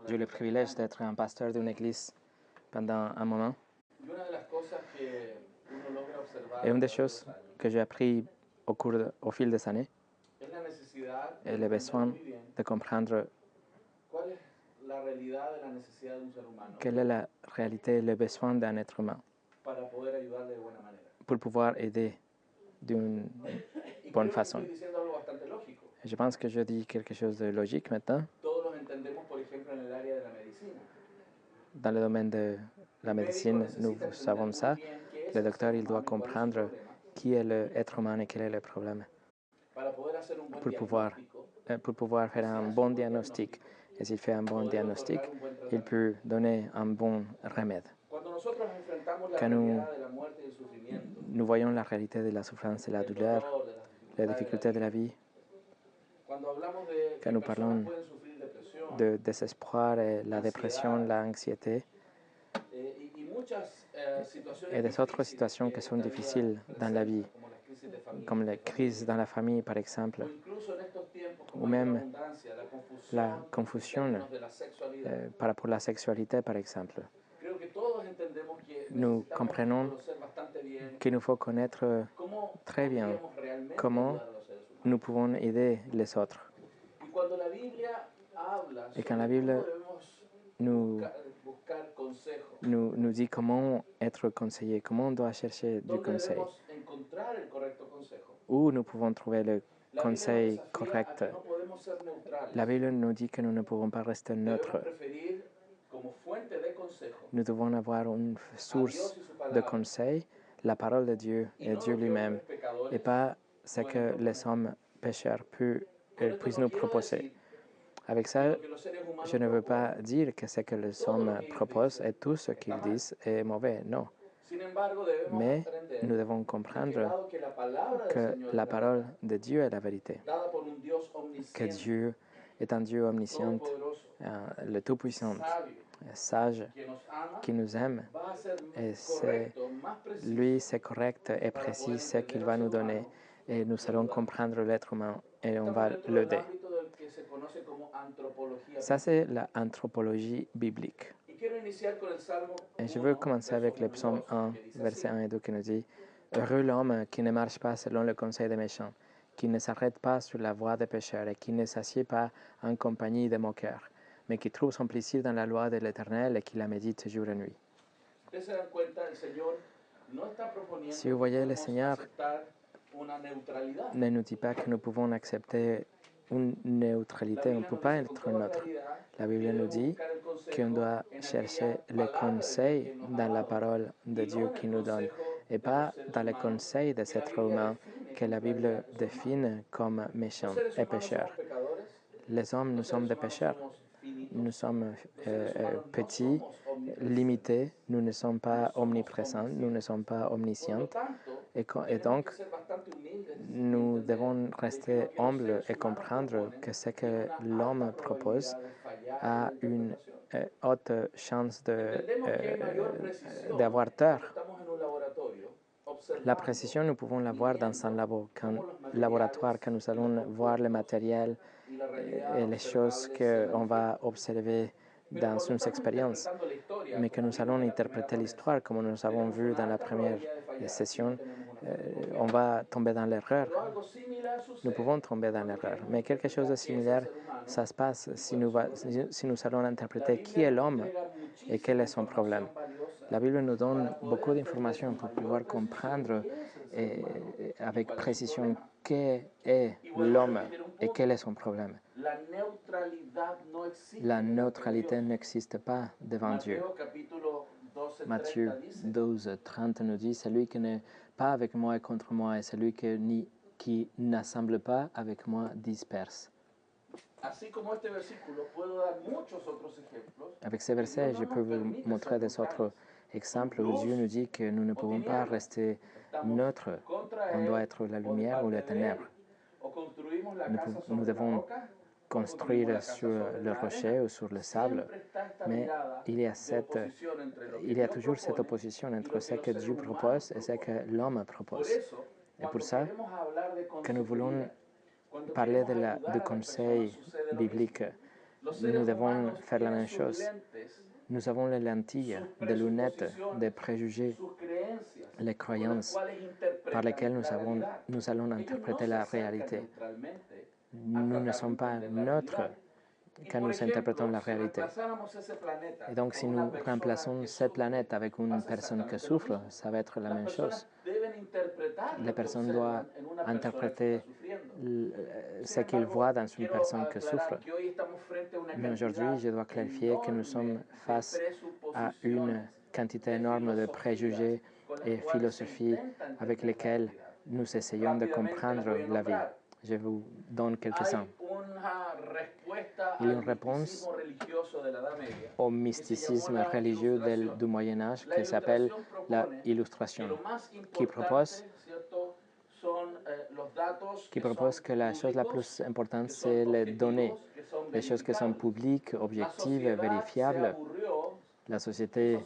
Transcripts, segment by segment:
J'ai eu le privilège d'être un pasteur d'une église pendant un moment. Et une des choses que j'ai appris au fil des années est le besoin de comprendre quelle est la réalité et le besoin d'un être humain pour pouvoir aider d'une bonne façon. Et je pense que je dis quelque chose de logique maintenant. Dans le domaine de la médecine, nous savons ça. Le docteur, il doit comprendre qui est l'être humain et quel est le problème pour pouvoir faire un bon diagnostic. Et s'il fait un bon diagnostic, il peut donner un bon remède. Quand nous voyons la réalité de la souffrance et la douleur, les difficultés de la vie, quand nous parlons de désespoir et la dépression, l'anxiété et des autres situations qui sont difficiles dans la vie, comme les crises dans la famille par exemple, ou même la confusion par rapport à la sexualité par exemple. Nous comprenons qu'il nous faut connaître très bien comment nous pouvons aider les autres. Et quand la Bible nous dit comment être conseillé, comment on doit chercher du conseil, où nous pouvons trouver le conseil correct. La Bible nous dit que nous ne pouvons pas rester neutres. Nous devons avoir une source de conseil, la parole de Dieu et Dieu lui-même, et pas ce que les hommes pécheurs puissent nous proposer. Avec ça, je ne veux pas dire que ce que les hommes proposent et tout ce qu'ils disent est mauvais, non. Mais nous devons comprendre que la parole de Dieu est la vérité, que Dieu est un Dieu omniscient, le Tout-Puissant, sage, qui nous aime. Et lui, c'est correct et précis ce qu'il va nous donner. Et nous allons comprendre l'être humain et on va l'aider. Ça, c'est l'anthropologie biblique. Et je veux commencer avec le psaume 1, verset 1 et 2 qui nous dit « Heureux l'homme qui ne marche pas selon le conseil des méchants, qui ne s'arrête pas sur la voie des pécheurs et qui ne s'assied pas en compagnie des moqueurs, mais qui trouve son plaisir dans la loi de l'Éternel et qui la médite jour et nuit. » Si vous voyez, le Seigneur ne nous dit pas que nous pouvons accepter une neutralité, on ne peut pas être neutre. La Bible nous dit qu'on doit chercher le conseil dans la parole de Dieu qui nous donne et pas dans le conseil des êtres humains que la Bible définit comme méchants et pécheurs. Les hommes, nous sommes des pécheurs. Nous sommes petits, limités, nous ne sommes pas omniprésents, nous ne sommes pas omniscients. Et donc, nous devons rester humbles et comprendre que ce que l'homme propose a une haute chance d'avoir tort. La précision, nous pouvons l'avoir dans un laboratoire, quand nous allons voir le matériel et les choses qu'on va observer dans une expérience, mais que nous allons interpréter l'histoire comme nous avons vu dans la première session, on va tomber dans l'erreur. Nous pouvons tomber dans l'erreur, mais quelque chose de similaire, ça se passe si nous allons interpréter qui est l'homme et quel est son problème. La Bible nous donne beaucoup d'informations pour pouvoir comprendre avec précision qui est l'homme et quel est son problème. La neutralité n'existe pas devant Dieu. Matthieu 12, 30 nous dit « Celui qui n'est pas avec moi est contre moi, et celui qui n'assemble pas avec moi disperse. » Avec ces versets, je peux vous montrer des autres exemples où Dieu nous dit que nous ne pouvons pas rester neutres. On doit être la lumière ou les ténèbres. Nous devons construire sur le rocher ou sur le sable, mais il y a toujours cette opposition entre ce que Dieu propose et ce que l'homme propose. Et pour ça, que nous voulons parler du conseil biblique, nous devons faire la même chose. Nous avons les lentilles, des lunettes, des préjugés, les croyances par lesquelles nous allons interpréter la réalité. Nous ne sommes pas neutres quand nous interprétons la réalité. Et donc, si nous remplaçons cette planète avec une personne qui souffre, ça va être la même chose. La personne doit interpréter ce qu'il voit dans une personne qui souffre. Mais aujourd'hui, je dois clarifier que nous sommes face à une quantité énorme de préjugés et philosophies avec lesquelles nous essayons de comprendre la vie. Je vous donne quelques-uns. Il y a une réponse au mysticisme religieux du Moyen-Âge qui s'appelle l'illustration, qui propose que la chose la plus importante, c'est les données, les choses qui sont publiques, objectives, vérifiables. La société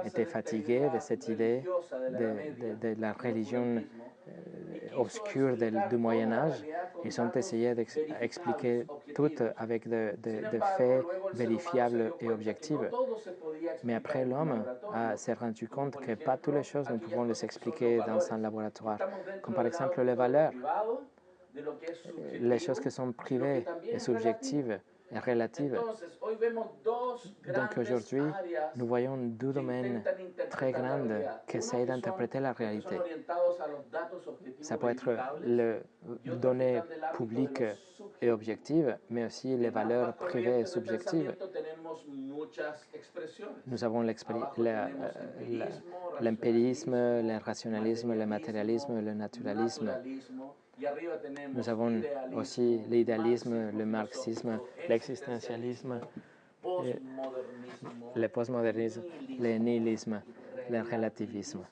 était fatiguée de cette idée de la religion obscure du Moyen-Âge. Ils ont essayé d'expliquer tout avec des faits vérifiables et objectifs. Mais après, l'homme s'est rendu compte que pas toutes les choses nous pouvons les expliquer dans un laboratoire, comme par exemple les valeurs, les choses qui sont privées et subjectives et relatives. Donc aujourd'hui, nous voyons deux domaines très grands qui essayent d'interpréter la réalité. Ça peut être les données publiques et objectives, mais aussi les valeurs privées et subjectives. Nous avons l'empirisme, le rationalisme, le matérialisme, le naturalisme. Nous avons aussi l'idéalisme, le marxisme, l'existentialisme, le postmodernisme, le nihilisme, le relativisme.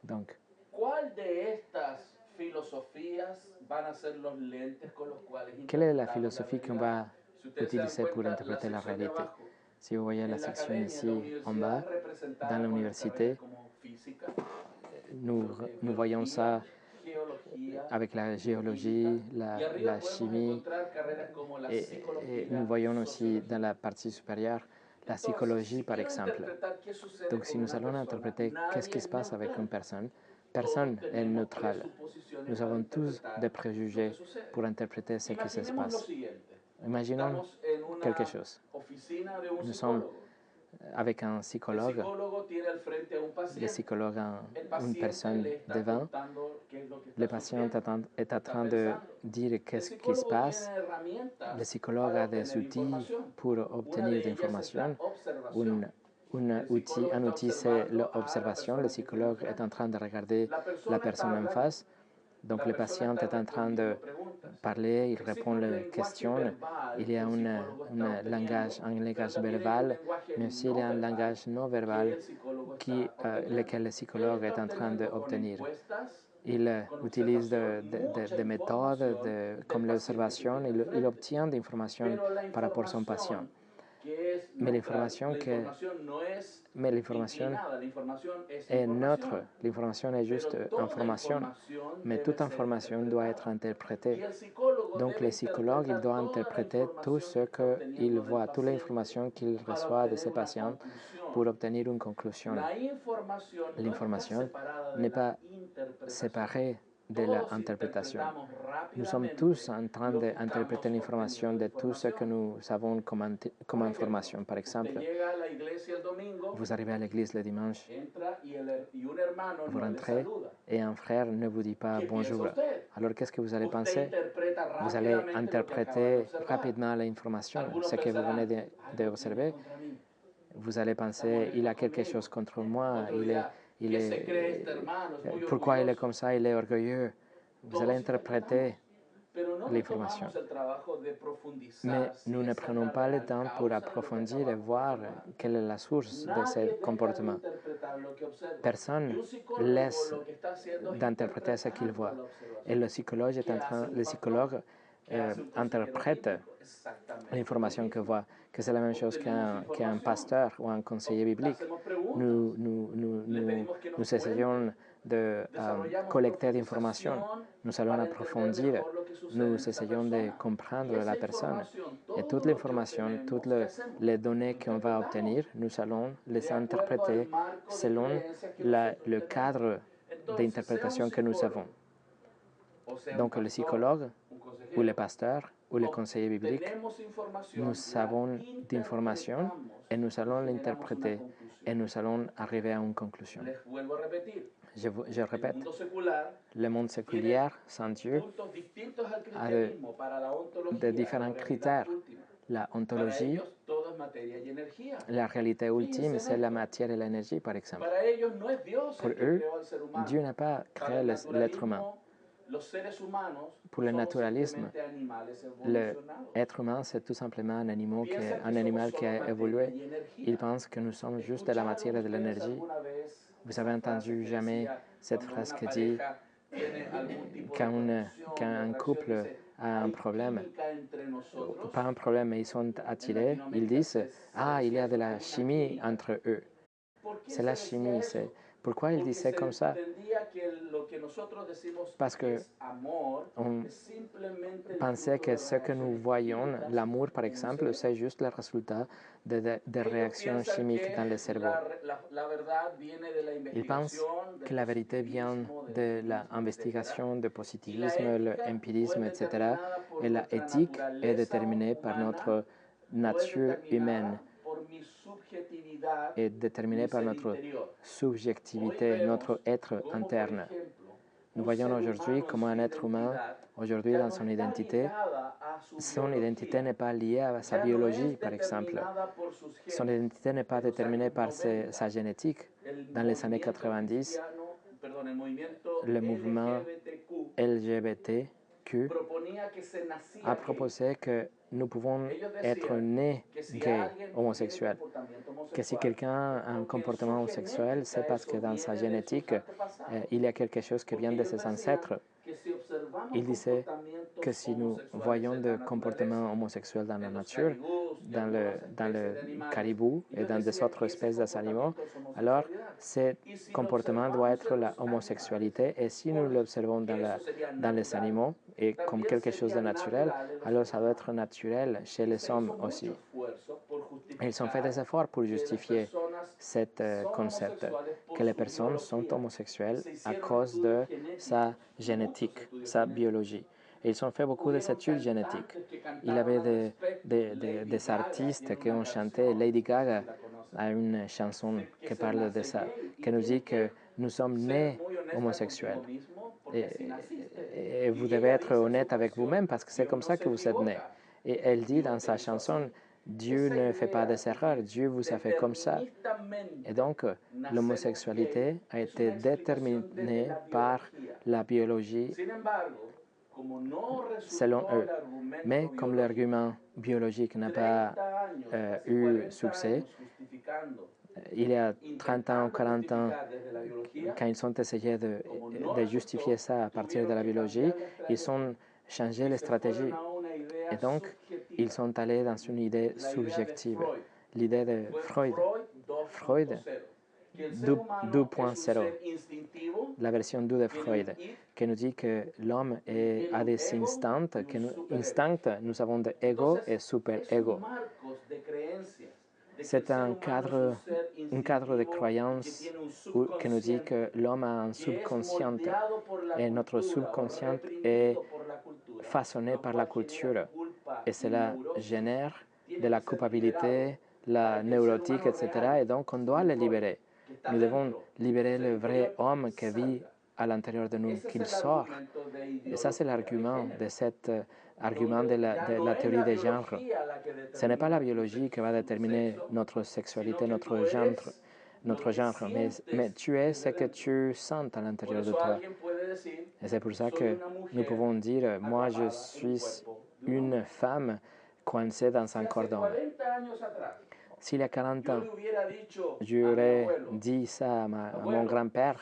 Donc, quelle est la philosophie qu'on va utiliser pour interpréter la réalité? Si vous voyez la section ici en bas, dans l'université, nous voyons ça avec la géologie, la chimie, et nous voyons aussi dans la partie supérieure la psychologie, par exemple. Donc, si nous allons interpréter qu'est-ce qui se passe avec une personne, personne n'est neutrale. Nous avons tous des préjugés pour interpréter ce qui se passe. Imaginons quelque chose. Nous sommes avec un psychologue. Le psychologue a une personne devant. Le patient est en train de dire qu'est-ce qui se passe. Le psychologue a des outils pour obtenir des informations. Un outil, c'est l'observation. Le psychologue est en train de regarder la personne en face. Donc, le patient est en train de parler, il répond aux questions. Il y a un langage verbal, mais aussi il y a un langage non verbal lequel le psychologue est en train d'obtenir. Il utilise des méthodes comme l'observation, il obtient des informations par rapport à son patient. Mais l'information est neutre. L'information est juste information, mais toute information doit être interprétée. Donc, le psychologue, il doit interpréter tout ce qu'il voit, toute l'information qu'il reçoit de ses patients pour obtenir une conclusion. L'information n'est pas séparée de l'interprétation. Nous sommes tous en train d'interpréter l'information de tout ce que nous avons comme information. Par exemple, vous arrivez à l'église le dimanche, vous rentrez et un frère ne vous dit pas bonjour. Alors, qu'est-ce que vous allez penser? Vous allez interpréter rapidement l'information, ce que vous venez d'observer. Vous allez penser, il a quelque chose contre moi, pourquoi il est comme ça, il est orgueilleux. Vous allez interpréter l'information. Mais nous ne prenons pas le temps pour approfondir et voir quelle est la source de ce comportement. Personne laisse d'interpréter ce qu'il voit. Et le psychologue interprète l'information que voit, que c'est la même chose qu'un pasteur ou un conseiller biblique. Nous essayons de collecter l'information, nous allons approfondir, nous essayons de comprendre la personne. Et toute l'information, toutes les données qu'on va obtenir, nous allons les interpréter selon le cadre d'interprétation que nous avons. Donc le psychologue ou le pasteur ou le conseiller biblique, nous avons d'informations et nous allons l'interpréter et nous allons arriver à une conclusion. Je répète, le monde séculier, sans Dieu, a de différents critères. La ontologie, la réalité ultime, c'est la matière et l'énergie, par exemple. Pour eux, Dieu n'a pas créé l'être humain. Pour le naturalisme, l'être humain, c'est tout simplement un animal qui a évolué. Ils pensent que nous sommes juste de la matière et de l'énergie. Vous avez entendu jamais cette phrase qui dit quand un couple a un problème, pas un problème, mais ils sont attirés, ils disent « Ah, il y a de la chimie entre eux ». C'est la chimie. Pourquoi ils disaient comme ça? Parce qu'on pensait que ce que nous voyons, l'amour par exemple, c'est juste le résultat de réactions chimiques dans le cerveau. Ils pensent que la vérité vient de l'investigation, du positivisme, l'empirisme, etc. Et la éthique est déterminée par notre nature humaine, est déterminée par notre subjectivité, notre être interne. Nous voyons aujourd'hui comment un être humain, aujourd'hui dans son identité n'est pas liée à sa biologie, par exemple. Son identité n'est pas déterminée par sa génétique. Dans les années 90, le mouvement LGBTQ a proposé que nous pouvons être nés gays, homosexuels. Que si quelqu'un a un comportement homosexuel, c'est parce que dans sa génétique, il y a quelque chose qui vient de ses ancêtres. Il disait que si nous voyons des comportements homosexuels dans la nature, dans le caribou et dans des autres espèces d'animaux, alors ce comportement doit être la homosexualité. Et si nous l'observons dans les animaux et comme quelque chose de naturel, alors ça doit être naturel chez les hommes aussi. Ils ont fait des efforts pour justifier ce concept, que les personnes sont homosexuelles à cause de sa génétique, sa biologie. Et ils ont fait beaucoup d'études génétiques. Il y avait des artistes qui ont chanté. Lady Gaga a une chanson qui parle de ça, qui nous dit que nous sommes nés homosexuels. Et vous devez être honnête avec vous-même parce que c'est comme ça que vous êtes nés. Et elle dit dans sa chanson, Dieu ne fait pas des erreurs, Dieu vous a fait comme ça. Et donc, l'homosexualité a été déterminée par la biologie selon eux. Mais comme l'argument biologique n'a pas eu succès, il y a 30 ans ou 40 ans, quand ils ont essayé de justifier ça à partir de la biologie, ils ont changé les stratégies. Et donc, ils sont allés dans une idée subjective, l'idée de Freud. Freud 2.0, la version 2 de Freud, qui nous dit que l'homme a des instincts, nous avons des ego et super-ego. C'est un cadre de croyance qui nous dit que l'homme a un subconscient et notre subconscient est façonné par la culture et cela génère de la culpabilité, la neurotique, etc. Et donc on doit le libérer. Nous devons libérer le vrai homme qui vit à l'intérieur de nous, qu'il sort. Et ça, c'est l'argument de cet argument de la théorie des genres. Ce n'est pas la biologie qui va déterminer notre sexualité, notre genre, mais tu es ce que tu sens à l'intérieur de toi. Et c'est pour ça que nous pouvons dire, moi je suis une femme coincée dans un cordon. S'il y a 40 ans, j'aurais dit ça à mon grand-père,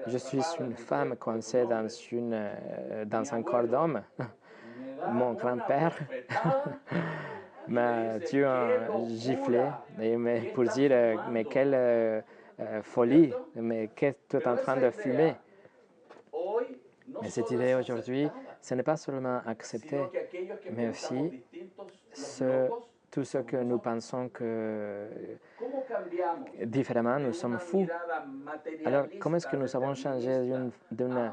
je suis une femme coincée dans un cordon. mon grand-père m'a tué un giflet pour dire mais quelle folie, mais qu'est-ce que tu es en train de fumer? Mais cette idée aujourd'hui, ce n'est pas seulement accepter, mais aussi tout ce que nous pensons que différemment, nous sommes fous. Alors, comment est-ce que nous avons changé d'une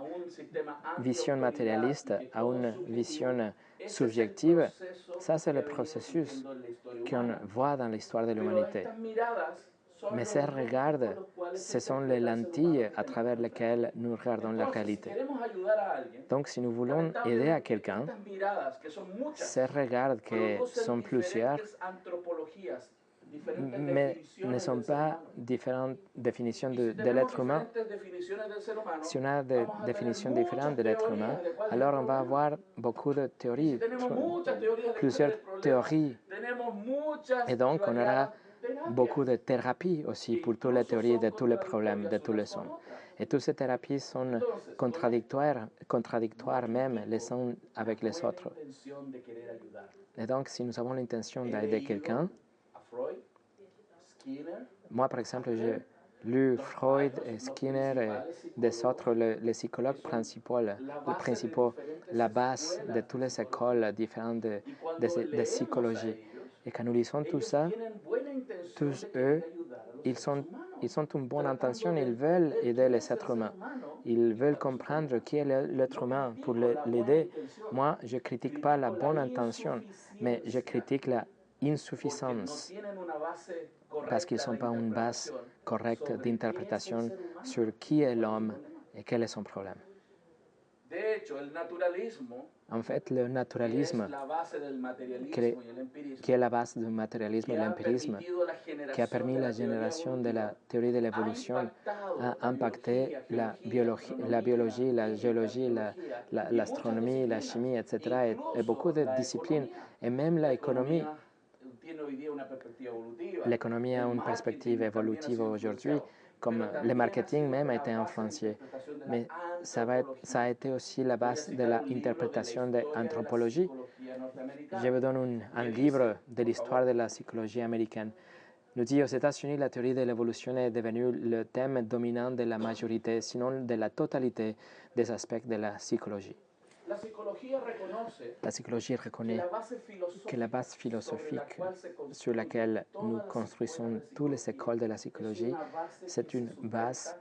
vision matérialiste à une vision subjective? Ça, c'est le processus qu'on voit dans l'histoire de l'humanité. Mais ces regards, ce sont les lentilles à travers lesquelles nous regardons la réalité. Donc, si nous voulons aider à quelqu'un, ces regards qui sont plusieurs, mais ne sont pas différentes définitions de l'être humain. Si on a des définitions différentes de l'être humain, alors on va avoir beaucoup de théories, plusieurs théories. Et donc, on aura beaucoup de thérapies aussi pour toutes les théories de tous les problèmes, de tous les hommes. Et toutes ces thérapies sont contradictoires même les uns avec les autres. Et donc, si nous avons l'intention d'aider quelqu'un, moi, par exemple, j'ai lu Freud et Skinner et des autres, les psychologues principaux, la base de toutes les écoles différentes de psychologie. Et quand nous lisons tout ça, tous eux, ils ont une bonne intention, ils veulent aider les êtres humains. Ils veulent comprendre qui est l'être humain pour l'aider. Moi, je ne critique pas la bonne intention, mais je critique la insuffisance parce qu'ils n'ont pas une base correcte d'interprétation sur qui est l'homme et quel est son problème. En fait, le naturalisme, qui est la base du matérialisme et l'empirisme, qui a permis la génération de la théorie de l'évolution, a impacté la biologie, la géologie, l'astronomie, la chimie, etc., et beaucoup de disciplines, et même l'économie. L'économie a une perspective évolutive aujourd'hui, comme le marketing même a été influencé. Mais ça a été aussi la base de l'interprétation de l'anthropologie. Je vous donne un livre de l'histoire de la psychologie américaine. Nous dit aux États-Unis, la théorie de l'évolution est devenue le thème dominant de la majorité, sinon de la totalité des aspects de la psychologie. La psychologie reconnaît que la base philosophique sur laquelle nous construisons toutes les écoles de la psychologie, c'est une base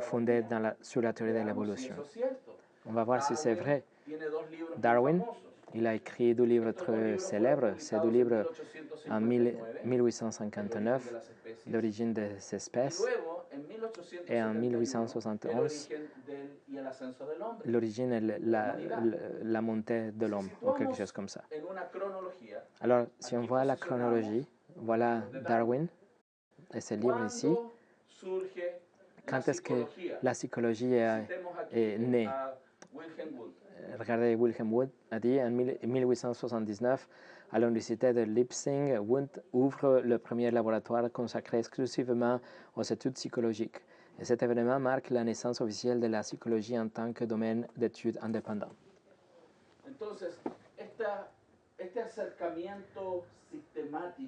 fondée sur la théorie de l'évolution. On va voir si c'est vrai. Darwin, il a écrit deux livres très célèbres. Ces deux livres en 1859, L'origine des espèces, et en 1871, L'origine et la montée de l'homme, ou quelque chose comme ça. Alors, si on voit la chronologie, voilà Darwin et ce livre ici. Quand est-ce que la psychologie est née? Regardez, Wilhelm Wundt a dit en 1879, à l'université de Leipzig, Wundt ouvre le premier laboratoire consacré exclusivement aux études psychologiques. Et cet événement marque la naissance officielle de la psychologie en tant que domaine d'études indépendant.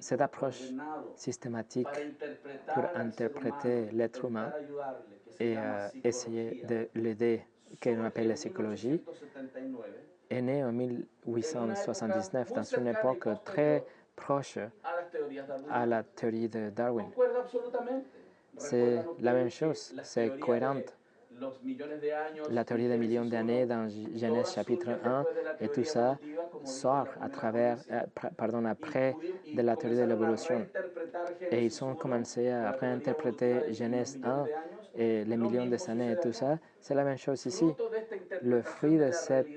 Cette approche systématique pour interpréter l'être humain et essayer de l'aider, qu'on appelle la psychologie, est née en 1879 dans une époque très proche à la théorie de Darwin. C'est la même chose, c'est cohérent. La théorie des millions d'années dans Genèse chapitre 1 et tout ça sort après de la théorie de l'évolution. Et ils ont commencé à réinterpréter Genèse 1 et les millions d'années et tout ça. C'est la même chose ici. Le fruit de cette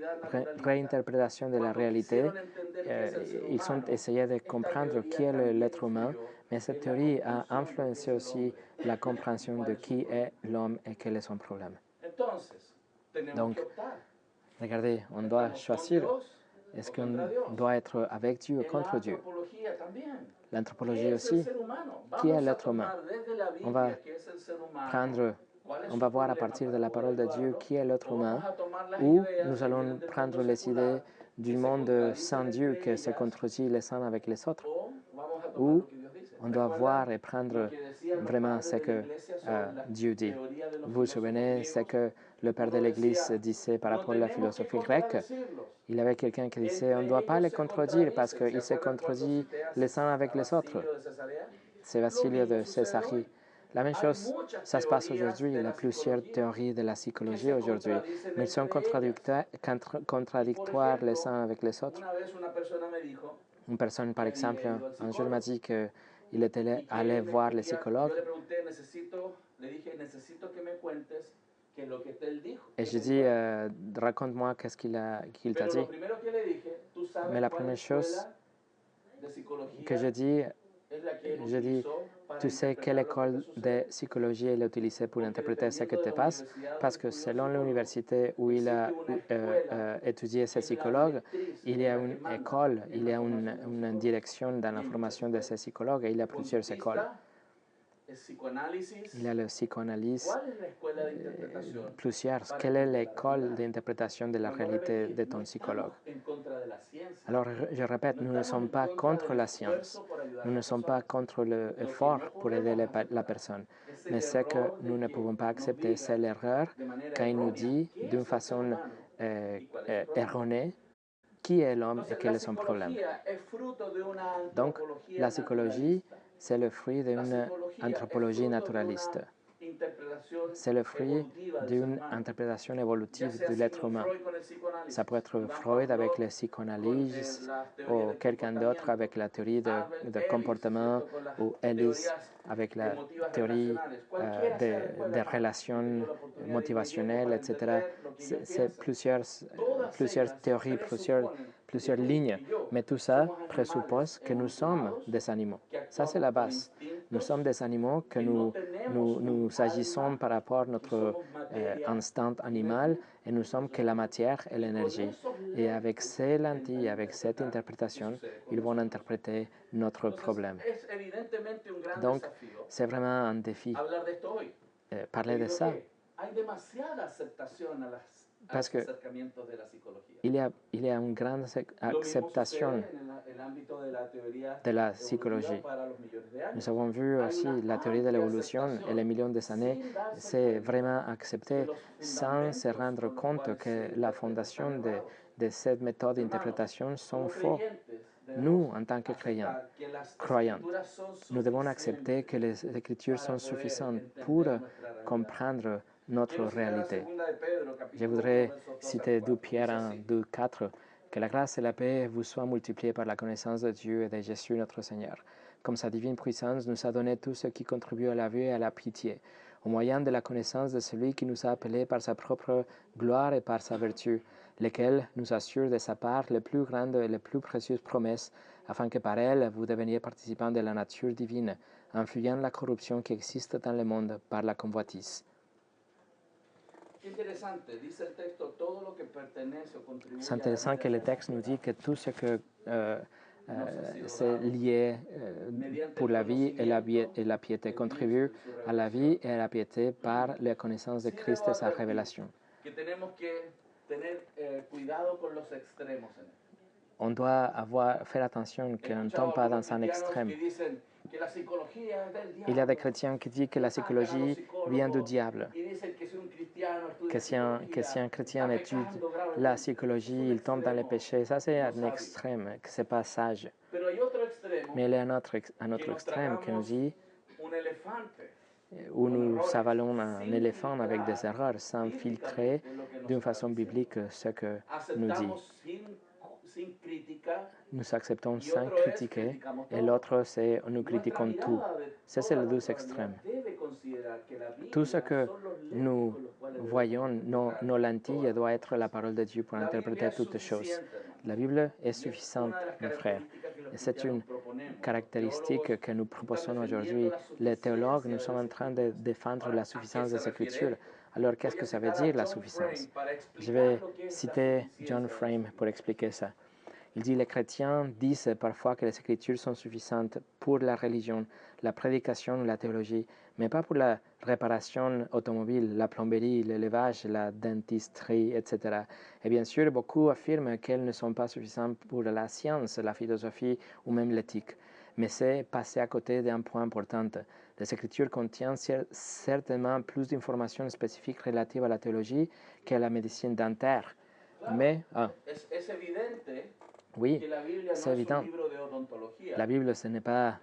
réinterprétation de la réalité, ils ont essayé de comprendre qui est l'être humain, mais cette théorie a influencé aussi la compréhension de qui est l'homme et quel est son problème. Donc, regardez, on doit choisir. Est-ce qu'on doit être avec Dieu ou contre Dieu? L'anthropologie aussi. Qui est l'être humain? On va prendre On va voir à partir de la parole de Dieu qui est l'être humain, ou nous allons prendre les idées du monde sans Dieu qui se contredit les uns avec les autres, ou on doit voir et prendre vraiment ce que Dieu dit. Vous vous souvenez ce que le père de l'Église disait par rapport à la philosophie grecque? Il y avait quelqu'un qui disait on ne doit pas les contredire parce qu'ils se contredisent les uns avec les autres. C'est Vassilio de Césarie. La même chose, ça se passe aujourd'hui. Il y a plusieurs théories de la psychologie aujourd'hui, mais ils sont contradictoires les uns avec les autres. Une personne, par exemple, un jour m'a dit qu'il était allé voir le psychologue. Et j'ai dit, raconte-moi qu'est-ce qu'il t'a dit. Mais la première chose que j'ai dit, tu sais quelle école de psychologie il a utilisée pour interpréter ce que te passe, parce que selon l'université où il a étudié ce psychologue, il y a une école, il y a une direction dans la formation de ces psychologues, et il y a plusieurs écoles. Il y a le psychanalyse, plusieurs. Quelle est l'école d'interprétation de la réalité de ton psychologue? Alors, je répète, nous ne sommes pas contre la science. Nous ne sommes pas contre l'effort pour aider la personne. Mais ce que nous ne pouvons pas accepter, c'est l'erreur quand il nous dit d'une façon erronée qui est l'homme et quel est son problème. Donc, la psychologie, c'est le fruit d'une anthropologie naturaliste. C'est le fruit d'une interprétation évolutive de l'être humain. Ça peut être Freud avec la psychanalyse ou quelqu'un d'autre avec la théorie de comportement ou Ellis avec la théorie des relations motivationnelles, etc. C'est plusieurs théories, plusieurs lignes, mais tout ça présuppose que nous sommes des animaux. Ça, c'est la base. Nous sommes des animaux que nous agissons par rapport à notre instinct animal et nous sommes que la matière et l'énergie. Et avec ces lentilles, avec cette interprétation, ils vont interpréter notre problème. Donc, c'est vraiment un défi. Parler de ça. Parce qu'il y a une grande acceptation de la psychologie. Nous avons vu aussi la théorie de l'évolution et les millions d'années, c'est vraiment accepté sans se rendre compte que la fondation de cette méthode d'interprétation sont faux. Nous, en tant que croyants, nous devons accepter que les Écritures sont suffisantes pour comprendre notre réalité. Je voudrais citer 2 Pierre 1, 2, 4, que la grâce et la paix vous soient multipliées par la connaissance de Dieu et de Jésus notre Seigneur. Comme sa divine puissance nous a donné tout ce qui contribue à la vie et à la pitié, au moyen de la connaissance de celui qui nous a appelés par sa propre gloire et par sa vertu, lequel nous assure de sa part les plus grandes et les plus précieuses promesses, afin que par elles vous deveniez participants de la nature divine, en fuyant la corruption qui existe dans le monde par la convoitise. C'est intéressant que le texte nous dit que tout ce que c'est lié pour la vie et la piété contribue à la vie et à la piété par la connaissance de Christ et sa révélation. On doit faire attention qu'on ne tombe pas dans un extrême. Il y a des chrétiens qui disent que la psychologie vient du diable, que si un chrétien étudie la psychologie, il tombe dans les péchés. Ça, c'est un extrême, que ce n'est pas sage. Mais il y a un autre extrême qui nous dit où nous avalons un éléphant avec des erreurs sans filtrer d'une façon biblique ce que nous dit. Nous acceptons sans critiquer, et l'autre, c'est nous critiquons tout. Ça, c'est les 2 extrêmes. Tout ce que nous voyons, nos lentilles, doit être la parole de Dieu pour interpréter toutes choses. La Bible est suffisante, mes frères. Et c'est une caractéristique que nous proposons aujourd'hui. Les théologues, nous sommes en train de défendre la suffisance des Écritures. Alors, qu'est-ce que ça veut dire, la suffisance? Je vais citer John Frame pour expliquer ça. Il dit les chrétiens disent parfois que les Écritures sont suffisantes pour la religion, la prédication, la théologie, mais pas pour la réparation automobile, la plomberie, l'élevage, la dentisterie, etc. Et bien sûr, beaucoup affirment qu'elles ne sont pas suffisantes pour la science, la philosophie ou même l'éthique. Mais c'est passer à côté d'un point important. Les Écritures contiennent certainement plus d'informations spécifiques relatives à la théologie qu'à la médecine dentaire. Mais, oui, c'est évident. La Bible, ce n'est pas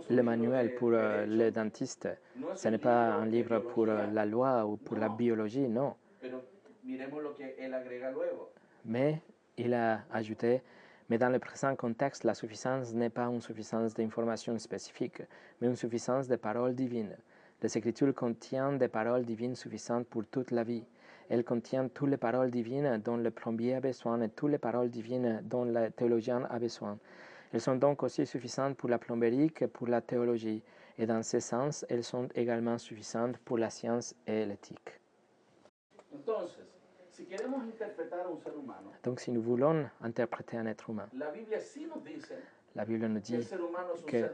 le manuel pour les dentistes. Ce n'est pas un livre pour la loi ou pour la biologie, non. Mais il a ajouté, mais dans le présent contexte, la suffisance n'est pas une suffisance d'informations spécifiques, mais une suffisance de paroles divines. Les Écritures contiennent des paroles divines suffisantes pour toute la vie. Elles contiennent toutes les paroles divines dont le plombier a besoin et toutes les paroles divines dont le théologien a besoin. Elles sont donc aussi suffisantes pour la plomberie que pour la théologie, et dans ce sens, elles sont également suffisantes pour la science et l'éthique. Donc, si nous voulons interpréter un être humain, la Bible nous dit que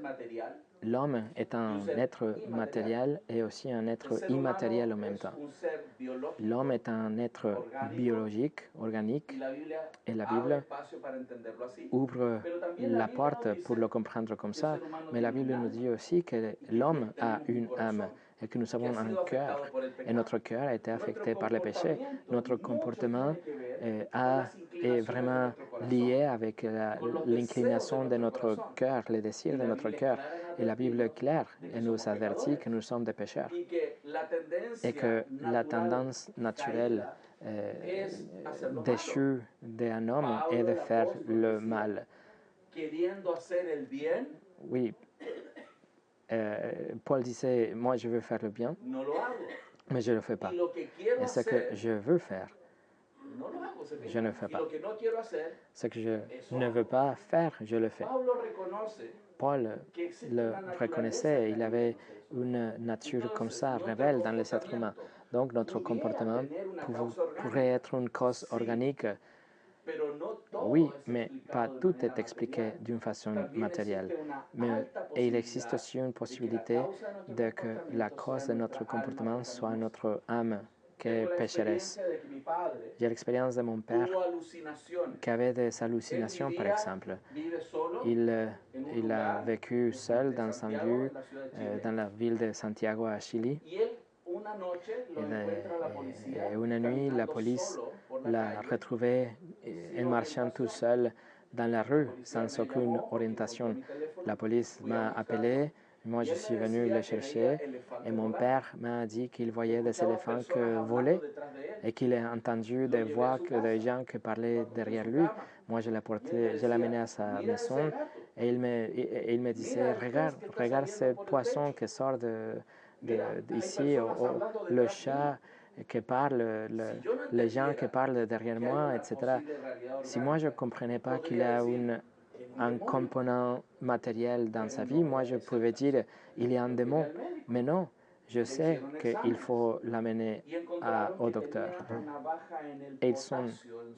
l'homme est un être matériel et aussi un être immatériel en même temps. L'homme est un être biologique, organique, et la Bible ouvre la porte pour le comprendre comme ça, mais la Bible nous dit aussi que l'homme a une âme et que nous avons un cœur, et notre cœur a été affecté par le péché. Notre comportement est vraiment lié avec l'inclination de notre cœur, les désirs de notre cœur. Et la Bible est claire et nous avertit que nous sommes des pécheurs et que la tendance naturelle déchue d'un homme est de faire le mal. Oui, Paul disait, moi je veux faire le bien, mais je ne le fais pas. Et ce que je veux faire, je ne le fais pas. Ce que je ne veux pas faire, je le fais. Paul le reconnaissait, il avait une nature comme ça, rebelle dans les êtres humains. Donc notre comportement pourrait être une cause organique. Oui, mais pas tout est expliqué d'une façon matérielle. Et il existe aussi une possibilité de que la cause de notre comportement soit notre âme qui est pécheresse. J'ai l'expérience de mon père qui avait des hallucinations, par exemple. Il a vécu seul dans un lieu, dans la ville de Santiago, à Chili. Et une nuit, la police l'a retrouvé en marchant tout seul dans la rue, sans aucune orientation. La police m'a appelé, moi je suis venu le chercher, et mon père m'a dit qu'il voyait des éléphants qui volaient et qu'il a entendu des voix de gens qui parlaient derrière lui. Moi je l'ai amené à sa maison et il me disait, regarde ce poisson qui sort d'ici, le chat qui parle, les gens qui parlent derrière moi, etc. Si moi je ne comprenais pas qu'il y a un component matériel dans sa vie, moi je pouvais dire il y a un démon, mais non, je sais qu'il faut l'amener au docteur. Et ils ont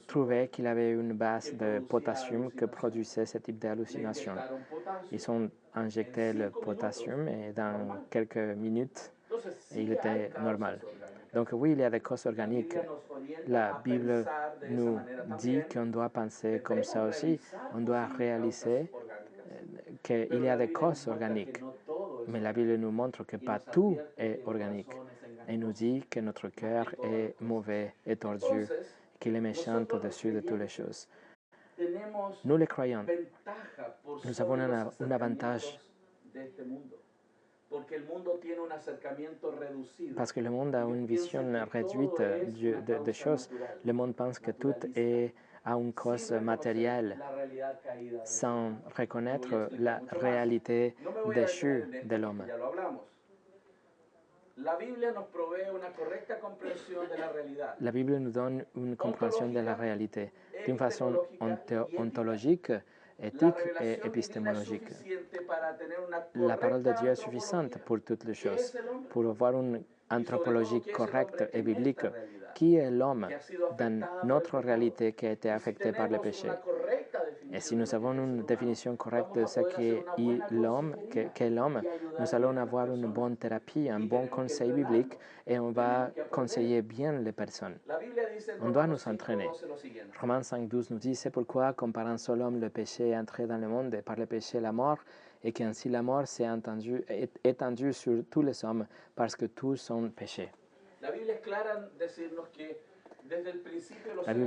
trouvé qu'il avait une base de potassium qui produisait ce type d'hallucination. Ils ont injecté le potassium et dans quelques minutes, il était normal. Donc oui, il y a des causes organiques. La Bible nous dit qu'on doit penser comme ça aussi. On doit réaliser qu'il y a des causes organiques. Mais la Bible nous montre que pas tout est organique. Elle nous dit que notre cœur est mauvais et tordu, qu'il est méchant au-dessus de toutes les choses. Nous les croyants, nous avons un avantage parce que le monde a une vision réduite des choses. Le monde pense que tout est à une cause matérielle, sans reconnaître la réalité déchue de l'homme. La Bible nous donne une compréhension de la réalité d'une façon ontologique, éthique et épistémologique. La parole de Dieu est suffisante pour toutes les choses, pour avoir une anthropologie correcte et biblique. Qui est l'homme dans notre réalité qui a été affectée par le péché? Et si nous avons une définition correcte de ce qu'est l'homme, nous allons avoir une bonne thérapie, un bon conseil biblique et on va conseiller bien les personnes. On doit nous entraîner. Romains 5,12 nous dit, c'est pourquoi, comme par un seul homme, le péché est entré dans le monde et par le péché la mort, et qu'ainsi la mort s'est étendue sur tous les hommes parce que tous ont péché. La Bible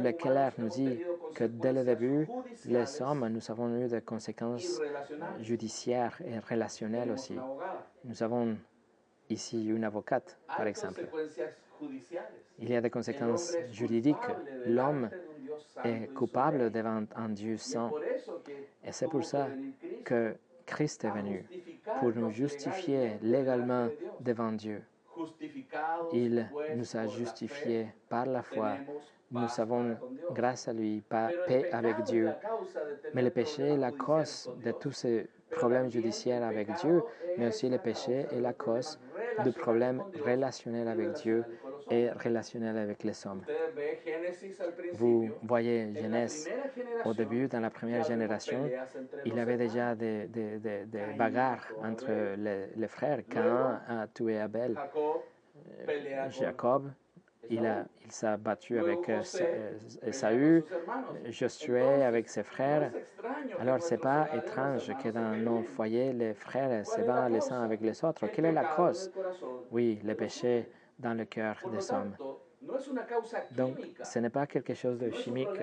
est claire nous dit que dès le début, les hommes, nous avons eu des conséquences judiciaires et relationnelles aussi. Nous avons ici une avocate, par exemple. Il y a des conséquences juridiques. L'homme est coupable devant un Dieu saint. Et c'est pour ça que Christ est venu, pour nous justifier légalement devant Dieu. Il nous a justifiés par la foi. Nous avons, grâce à lui, paix avec Dieu. Mais le péché est la cause de tous ces problèmes judiciaires avec Dieu, mais aussi le péché est la cause du problème relationnel avec Dieu et relationnel avec les hommes. Vous voyez Genèse, au début, dans la première génération, il y avait déjà des bagarres entre les frères. Caïn a tué Abel. Jacob, il s'est battu avec Ésaü, Josué avec ses frères. Alors, ce n'est pas étrange que dans nos foyers, les frères se battent les uns avec les autres. Quelle est la cause? Oui, le péché dans le cœur des hommes. Donc, ce n'est pas quelque chose de chimique,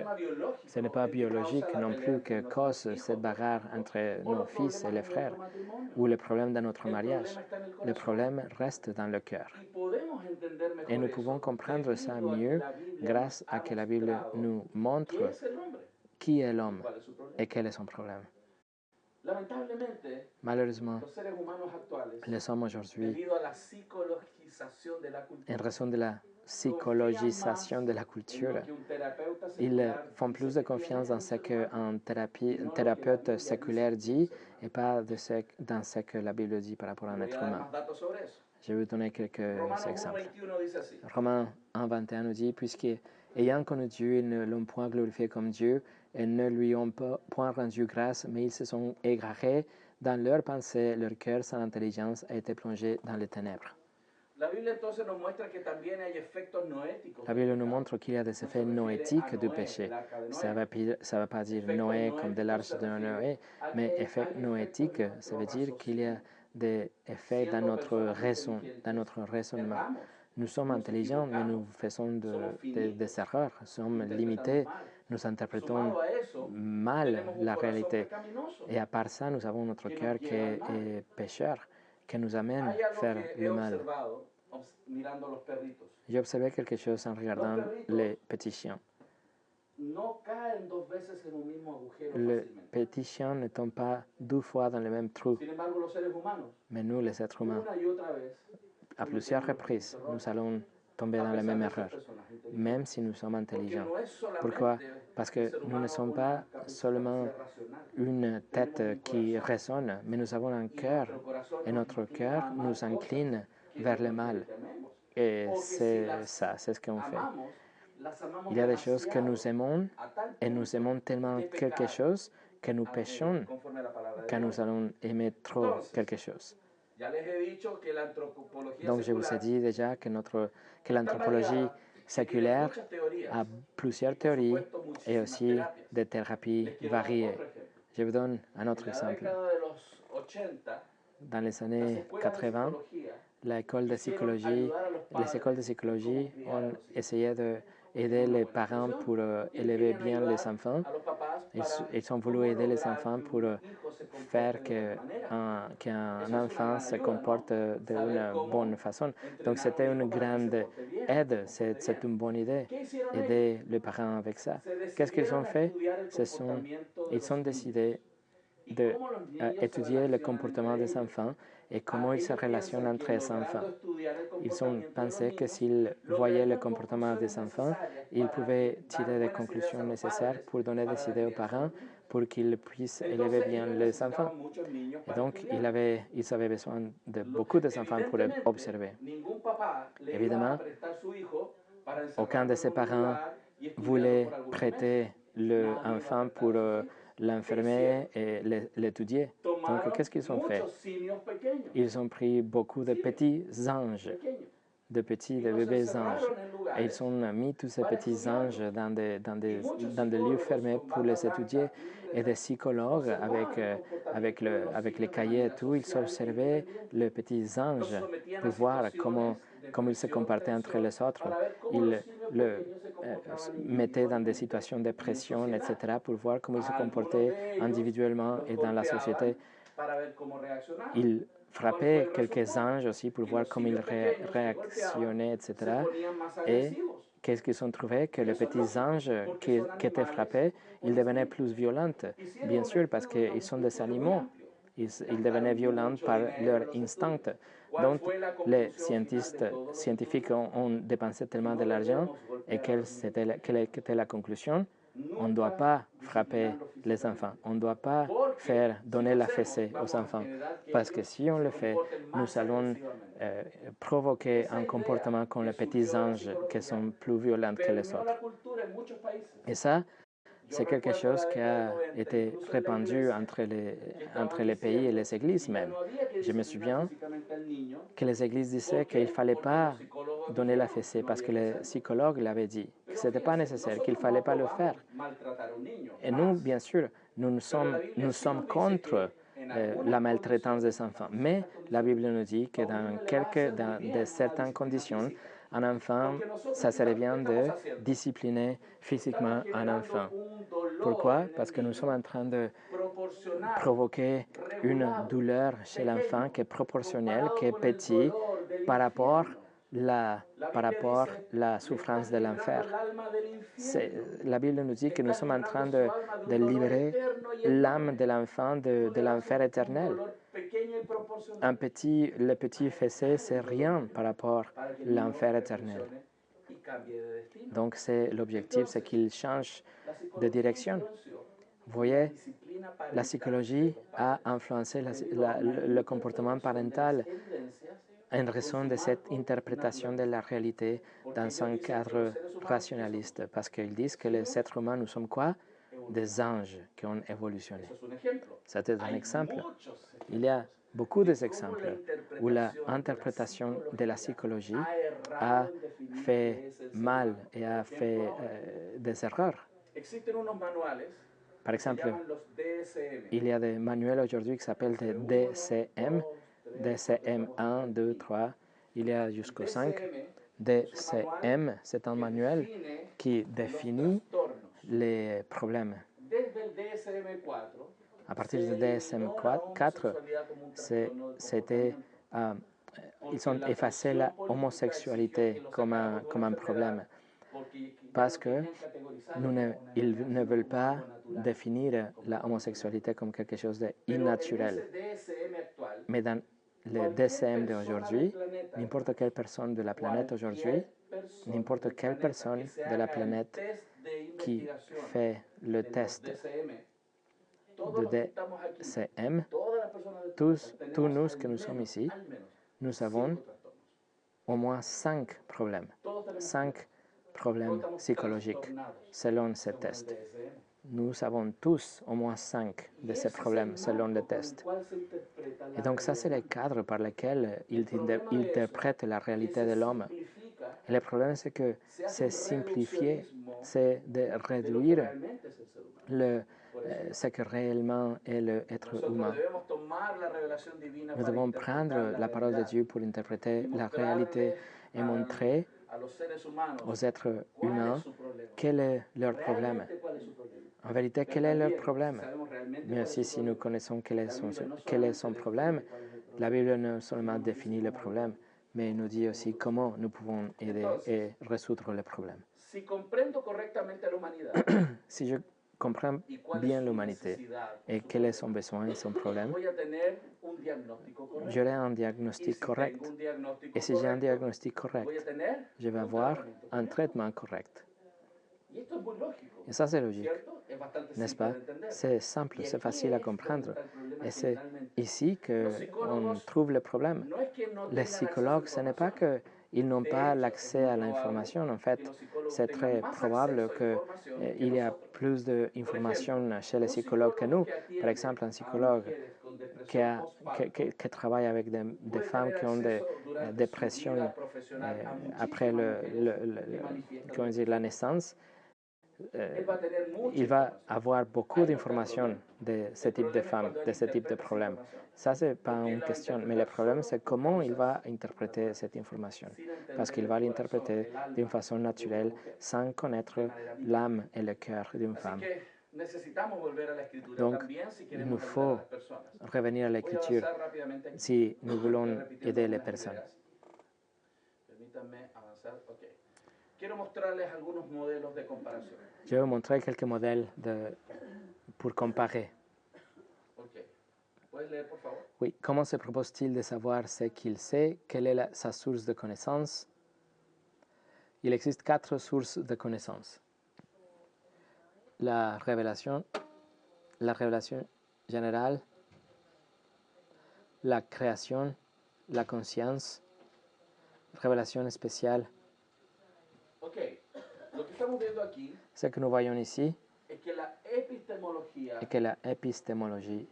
ce n'est pas biologique non plus que cause cette bagarre entre nos fils et les frères ou le problème de notre mariage. Le problème reste dans le cœur. Et nous pouvons comprendre ça mieux grâce à que la Bible nous montre qui est l'homme et quel est son problème. Malheureusement, les hommes aujourd'hui, en raison de la psychologisation de la culture, ils font plus de confiance dans ce qu'un thérapeute séculaire dit et pas dans ce que la Bible dit par rapport à un être humain. Je vais vous donner quelques exemples. Romains 1,21 nous dit, puisqu'ayant connu Dieu, ils ne l'ont point glorifié comme Dieu et ne lui ont point rendu grâce, mais ils se sont égarés dans leurs pensées, leur cœur sans intelligence a été plongé dans les ténèbres. La Bible nous montre qu'il y a des effets noétiques du péché. Ça ne veut pas dire Noé comme de l'arche de Noé, mais effet noétique, ça veut dire qu'il y a des effets dans notre raison, dans notre raisonnement. Nous sommes intelligents, mais nous faisons des erreurs, nous sommes limités, nous interprétons mal la réalité. Et à part ça, nous avons notre cœur qui est pécheur, qui nous amène à faire le mal. J'ai observé quelque chose en regardant les petits chiens. Les petits chiens ne tombent pas 2 fois dans le même trou. Mais nous, les êtres humains, à plusieurs reprises, nous allons tomber dans la même erreur, même si nous sommes intelligents. Pourquoi? Parce que nous ne sommes pas seulement une tête qui résonne, mais nous avons un cœur, et notre cœur nous incline vers le mal. Et c'est ça, c'est ce qu'on fait. Il y a des choses que nous aimons, et nous aimons tellement quelque chose que nous péchons quand nous allons aimer trop quelque chose. Donc, je vous ai dit déjà que l'anthropologie séculaire a plusieurs théories et aussi des thérapies variées. Je vous donne un autre exemple. Dans les années 80, les écoles de psychologie ont essayé d'aider les parents pour élever bien les enfants. Ils ont voulu aider les enfants pour faire qu'un enfant se comporte d'une bonne façon. Donc, c'était une grande aide, c'est une bonne idée, aider les parents avec ça. Qu'est-ce qu'ils ont fait? Ils ont décidé d'étudier le comportement des enfants et comment ils se relationnent entre les enfants. Ils ont pensé que s'ils voyaient le comportement des enfants, ils pouvaient tirer des conclusions nécessaires pour donner des idées aux parents pour qu'ils puissent élever bien les enfants. Et donc, ils avaient besoin de beaucoup d'enfants pour observer. Évidemment, aucun de ses parents voulait prêter l'enfant pour l'enfermer et l'étudier. Donc, qu'est-ce qu'ils ont fait? Ils ont pris beaucoup de petits anges, de bébés anges. Et ils ont mis tous ces petits anges dans des lieux fermés pour les étudier. Et des psychologues, avec les cahiers et tout, ils observaient les petits anges pour voir comment ils se comportaient entre les autres. Ils le mettaient dans des situations de pression, etc., pour voir comment ils se comportaient individuellement et dans la société. Ils frappaient quelques anges aussi pour voir comment ils réactionnaient, etc. Et qu'est-ce qu'ils ont trouvé? Que les petits anges qui étaient frappés, ils devenaient plus violents. Bien sûr, parce qu'ils sont des animaux. Ils devenaient violents par leur instinct. Donc, les scientifiques ont dépensé tellement de l'argent. Et quelle était la conclusion? On ne doit pas frapper les enfants. On ne doit pas donner la fessée aux enfants. Parce que si on le fait, nous allons provoquer un comportement comme les petits anges qui sont plus violents que les autres. Et ça, c'est quelque chose qui a été répandu entre les pays et les églises même. Je me souviens que les églises disaient qu'il ne fallait pas donner la fessée parce que les psychologues l'avaient dit, que ce n'était pas nécessaire, qu'il ne fallait pas le faire. Et nous, bien sûr, nous sommes contre la maltraitance des enfants. Mais la Bible nous dit que dans certaines conditions, un enfant, ça serait bien de discipliner physiquement un enfant. Pourquoi? Parce que nous sommes en train de provoquer une douleur chez l'enfant qui est proportionnelle, qui est petite par rapport à la souffrance de l'enfer. La Bible nous dit que nous sommes en train de libérer l'âme de l'enfant de l'enfer éternel. Le petit fessé, c'est rien par rapport à l'enfer éternel. Donc, l'objectif, c'est qu'il change de direction. Vous voyez, la psychologie a influencé le comportement parental en raison de cette interprétation de la réalité dans un cadre rationaliste, parce qu'ils disent que les êtres humains, nous sommes quoi? Des anges qui ont évolutionné. C'était un exemple. Il y a beaucoup d'exemples où l'interprétation de la psychologie a fait mal et a fait des erreurs. Par exemple, il y a des manuels aujourd'hui qui s'appellent des DCM, DCM 1, 2, 3, il y a jusqu'au 5. DCM, c'est un manuel qui définit les problèmes. À partir du DSM 4, ils ont effacé la homosexualité comme un problème parce qu'ils ne veulent pas définir la homosexualité comme quelque chose d'innaturel. Mais dans le DSM d'aujourd'hui, n'importe quelle personne de la planète aujourd'hui, n'importe quelle personne de la planète qui fait le test de DCM, tous nous que nous sommes ici, nous avons au moins 5 problèmes. 5 problèmes psychologiques selon ce test. Nous avons tous au moins 5 de ces problèmes selon le test. Et donc ça, c'est le cadre par lequel ils interprètent la réalité de l'homme. Et le problème, c'est que c'est simplifié, c'est de réduire ce que réellement est l'être humain. Nous devons prendre la parole de Dieu pour interpréter la réalité et montrer aux êtres humains quel est leur problème. En vérité, quel est leur problème? Mais aussi, si nous connaissons quel est son problème, la Bible non seulement définit le problème, mais nous dit aussi comment nous pouvons aider et résoudre le problème. Si je comprends bien l'humanité et quel est son besoin et son problème, j'aurai un diagnostic correct. Et si j'ai un diagnostic correct, je vais avoir un traitement correct. Et ça, c'est logique, n'est-ce pas? C'est simple, c'est facile à comprendre. Et c'est ici qu'on trouve le problème. Les psychologues, ce n'est pas qu'ils ils n'ont pas l'accès à l'information. En fait, c'est très probable qu'il y a plus d'informations chez les psychologues que nous. Par exemple, un psychologue qui travaille avec des femmes qui ont des dépressions après comment dire, la naissance, il va avoir beaucoup d'informations de ce type de femmes, de ce type de problèmes. Ça, ce n'est pas une question, mais le problème, c'est comment il va interpréter cette information. Parce qu'il va l'interpréter d'une façon naturelle, sans connaître l'âme et le cœur d'une femme. Donc, il nous faut revenir à l'écriture si nous voulons aider les personnes. Je vais vous montrer quelques modèles pour comparer. Oui, comment se propose-t-il de savoir ce qu'il sait? Quelle est sa source de connaissance? Il existe 4 sources de connaissance. La révélation générale, la création, la conscience, révélation spéciale. Ce que nous voyons ici est que la épistémologie,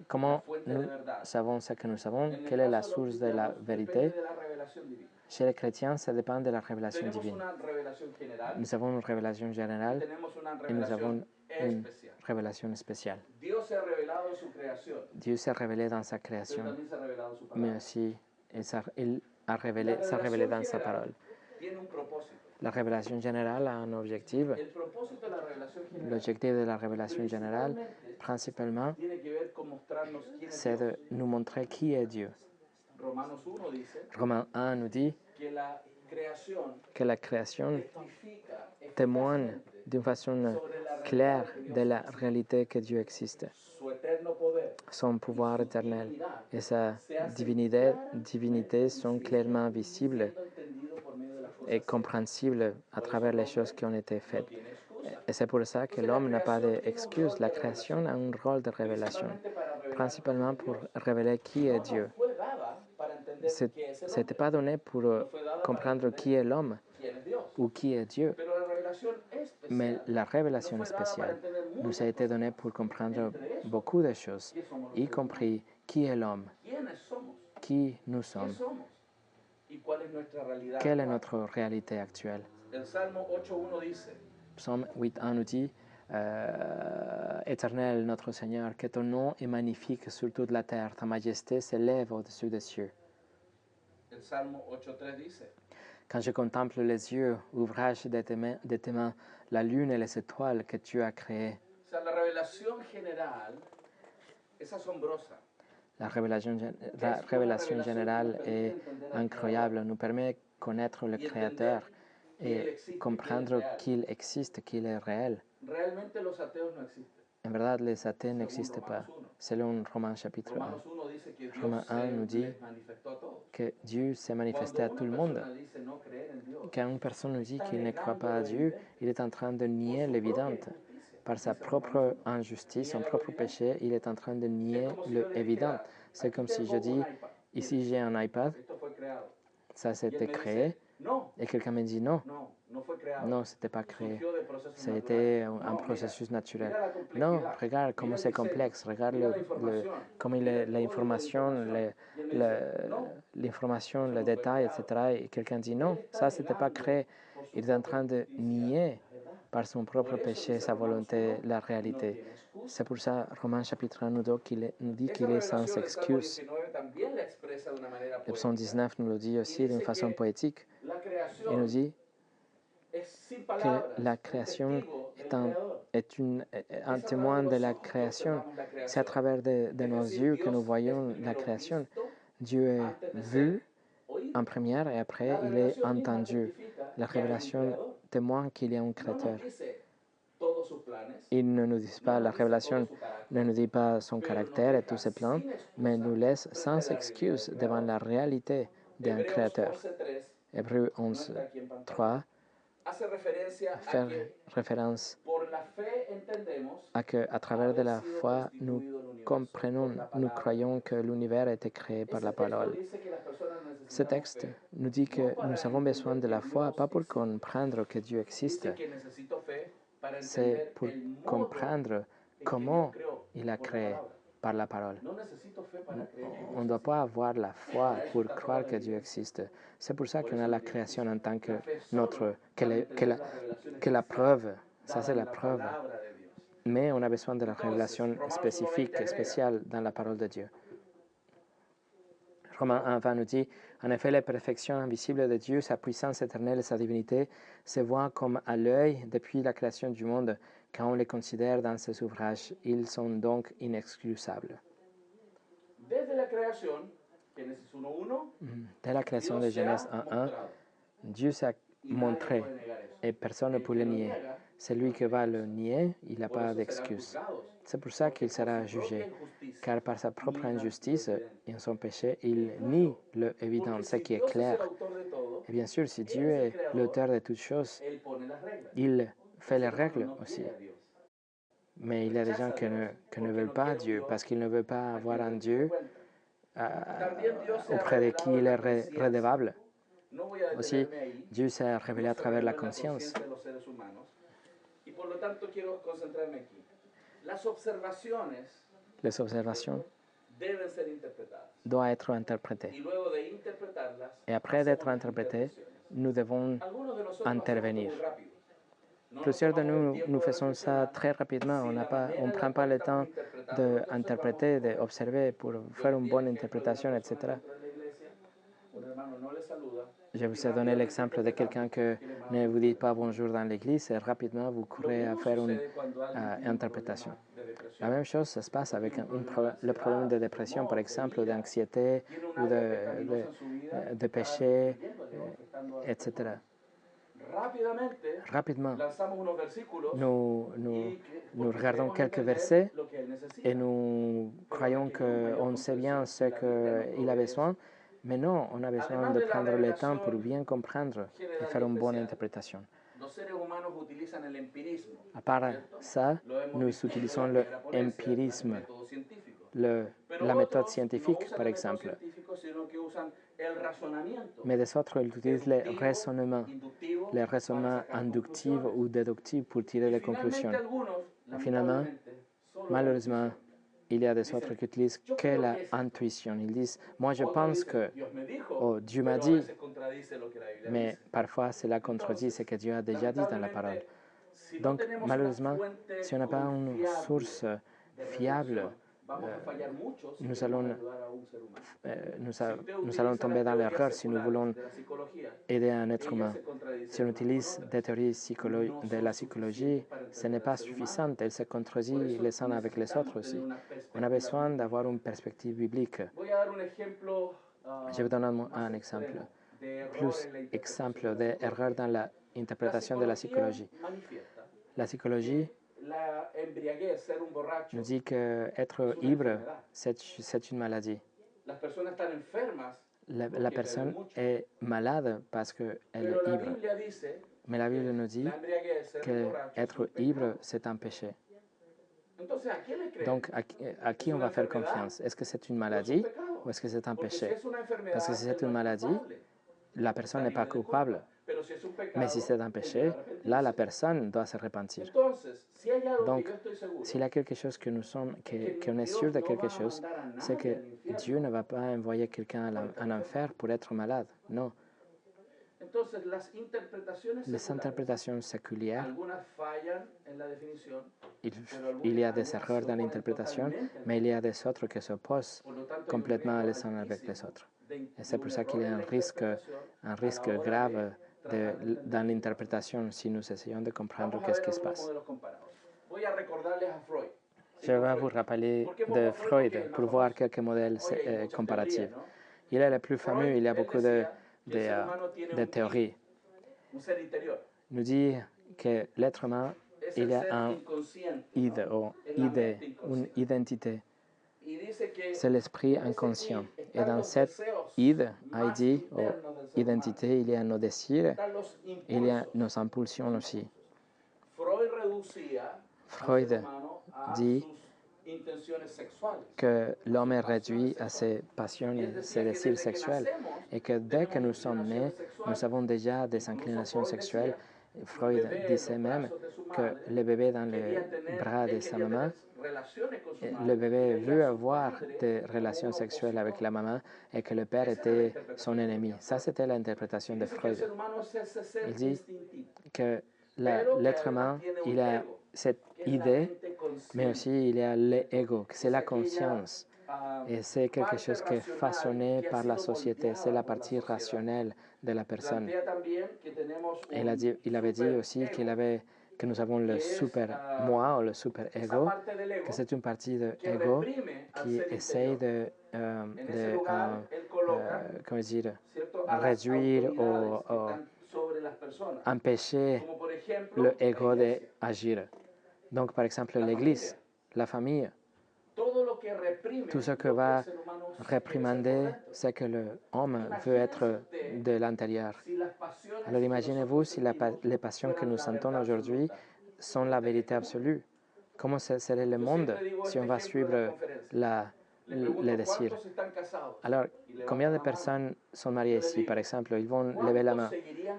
comment nous savons ce que nous savons, quelle est la source de la vérité. Chez les chrétiens, ça dépend de la révélation divine. Nous avons une révélation générale et nous avons une révélation spéciale. Dieu s'est révélé dans sa création, mais aussi il s'est révélé dans sa parole. La révélation générale a un objectif. L'objectif de la révélation générale, principalement, c'est de nous montrer qui est Dieu. Romains 1 nous dit que la création témoigne d'une façon claire de la réalité que Dieu existe. Son pouvoir éternel et sa divinité sont clairement visibles et compréhensibles à travers les choses qui ont été faites. Et c'est pour ça que l'homme n'a pas d'excuse. La création a un rôle de révélation, principalement pour révéler qui est Dieu. Ce n'était pas donné pour comprendre qui est l'homme ou qui est Dieu, mais la révélation spéciale nous a été donnée pour comprendre beaucoup de choses, y compris qui est l'homme, qui nous sommes, quelle est notre réalité actuelle. Psaume 8.1 nous dit Éternel, notre Seigneur, que ton nom est magnifique sur toute la terre, ta majesté s'élève au-dessus des cieux. Quand je contemple les yeux, ouvrage de tes mains, la lune et les étoiles que tu as créées. La révélation générale est incroyable, nous permet de connaître le Créateur et comprendre qu'il existe, qu'il est réel. En verdad, les athées n'existent pas, selon Romains chapitre 1. Romains 1 nous dit que Dieu s'est manifesté à tout le monde. Quand une personne nous dit qu'il ne croit pas à Dieu, il est en train de nier l'évident. Par sa propre injustice, son propre péché, il est en train de nier l'évident. C'est comme si je dis, ici j'ai un iPad, ça s'était créé, et quelqu'un me dit non, non, ce n'était pas créé, c'était un processus naturel. Non, regarde comment c'est complexe, regarde comment l'information, l'information, le détail, etc. Et quelqu'un dit non, ça n'était pas créé. Il est en train de nier par son propre péché, sa volonté, la réalité. C'est pour ça, Romains chapitre 1 nous dit qu'il est sans excuse. Le psaume 19 nous le dit aussi d'une façon poétique. Il nous dit que la création est un témoin de la création. C'est à travers de nos yeux que nous voyons la création. Dieu est vu en première et après il est entendu. La révélation témoigne qu'il y a un créateur. Il ne nous dit pas, la révélation ne nous dit pas son caractère et tous ses plans, mais nous laisse sans excuse devant la réalité d'un créateur. Hébreux 11.3 fait référence à travers de la foi, nous comprenons, nous croyons que l'univers a été créé par la parole. Ce texte nous dit que nous avons besoin de la foi, pas pour comprendre que Dieu existe, c'est pour comprendre comment il a créé par la parole. On ne doit pas avoir la foi pour croire que Dieu existe. C'est pour ça qu'on a la création en tant que la preuve. Ça, c'est la preuve. Mais on a besoin de la révélation spécifique, spéciale dans la parole de Dieu. Romains 1:20 nous dit, en effet, les perfections invisibles de Dieu, sa puissance éternelle et sa divinité, se voient comme à l'œil depuis la création du monde, quand on les considère dans ses ouvrages. Ils sont donc inexcusables. Dès la création de Genèse 1:1, Dieu s'est montré et personne ne peut le nier. Celui qui va le nier, il n'a pas d'excuse. C'est pour ça qu'il sera jugé, car par sa propre injustice et son péché, il nie l'évident, ce qui est clair. Et bien sûr, si Dieu est l'auteur de toutes choses, il fait les règles aussi. Mais il y a des gens qui ne veulent pas Dieu, parce qu'ils ne veulent pas avoir un Dieu auprès de qui il est redevable. Aussi, Dieu s'est révélé à travers la conscience. Les observations doivent être interprétées. Et après d'être interprétées, nous devons intervenir. Plusieurs de nous faisons ça très rapidement. On ne prend pas le temps d'interpréter, d'observer pour faire une bonne interprétation, etc. Je vous ai donné l'exemple de quelqu'un que ne vous dit pas bonjour dans l'église et rapidement vous courez à faire une interprétation. La même chose se passe avec le problème de dépression, par exemple, ou d'anxiété, ou de péché, etc. Rapidement, nous regardons quelques versets et nous croyons qu'on sait bien ce qu'il a besoin, mais non, on a besoin de prendre le temps pour bien comprendre et faire une bonne interprétation. À part ça, nous utilisons l'empirisme, la méthode scientifique, par exemple. Mais des autres, ils utilisent le raisonnement inductif ou déductif pour tirer des conclusions. Et finalement, malheureusement, il y a des autres qui utilisent que l'intuition. Ils disent, moi je pense que, oh, Dieu m'a dit, mais parfois cela contredit ce que Dieu a déjà dit dans la parole. Donc, malheureusement, si on n'a pas une source fiable, nous allons tomber dans l'erreur si nous voulons aider un être humain. Si on utilise des théories de la psychologie, ce n'est pas suffisant. Elles se contredisent les uns avec les autres aussi. On a besoin d'avoir une perspective biblique. Je vais donner un exemple. Plus exemple d'erreur dans l'interprétation de la psychologie. La psychologie nous dit qu'être ivre, c'est une maladie. La personne est malade parce qu'elle est ivre. Mais la Bible nous dit qu'être ivre, c'est un péché. Donc, à qui on va faire confiance? Est-ce que c'est une maladie ou est-ce que c'est un péché? Parce que si c'est une maladie, la personne n'est pas coupable. Mais si c'est un péché, là, la personne doit se repentir. Donc, s'il y a quelque chose qu'on est sûr de quelque chose, c'est que Dieu ne va pas envoyer quelqu'un en enfer pour être malade. Non. Les interprétations séculières, il y a des erreurs dans l'interprétation, mais il y a des autres qui s'opposent complètement les uns avec les autres. Et c'est pour ça qu'il y a un risque grave dans l'interprétation si nous essayons de comprendre qu'est-ce qui se passe. Je vais vous rappeler de Freud pour voir quelques modèles comparatifs. Il est le plus fameux, il y a beaucoup de théories. Nous dit que l'être humain, il y a un id, une identité. C'est l'esprit inconscient. Et dans cette ID ou identité, il y a nos désirs, il y a nos impulsions aussi. Freud dit que l'homme est réduit à ses passions et ses désirs sexuels et que dès que nous sommes nés, nous avons déjà des inclinations sexuelles. Freud disait même que le bébé dans les bras de sa maman, le bébé veut avoir des relations sexuelles avec la maman et que le père était son ennemi. Ça, c'était l'interprétation de Freud. Il dit que l'être humain, il a cette idée, mais aussi il y a l'ego, c'est la conscience. Et c'est quelque chose qui est façonné par la société, c'est la partie rationnelle de la personne. Il avait dit aussi que nous avons le super moi ou le super ego, que c'est une partie de ego qui essaye de comment dire, réduire ou empêcher le ego d'agir. Donc, par exemple, l'Église, la famille, tout ce que va réprimander, c'est que l'homme veut être de l'intérieur. Alors imaginez-vous si les passions que nous sentons aujourd'hui sont la vérité absolue. Comment serait le monde si on va suivre les désirs? Alors, combien de personnes sont mariées ici, par exemple? Ils vont lever la main.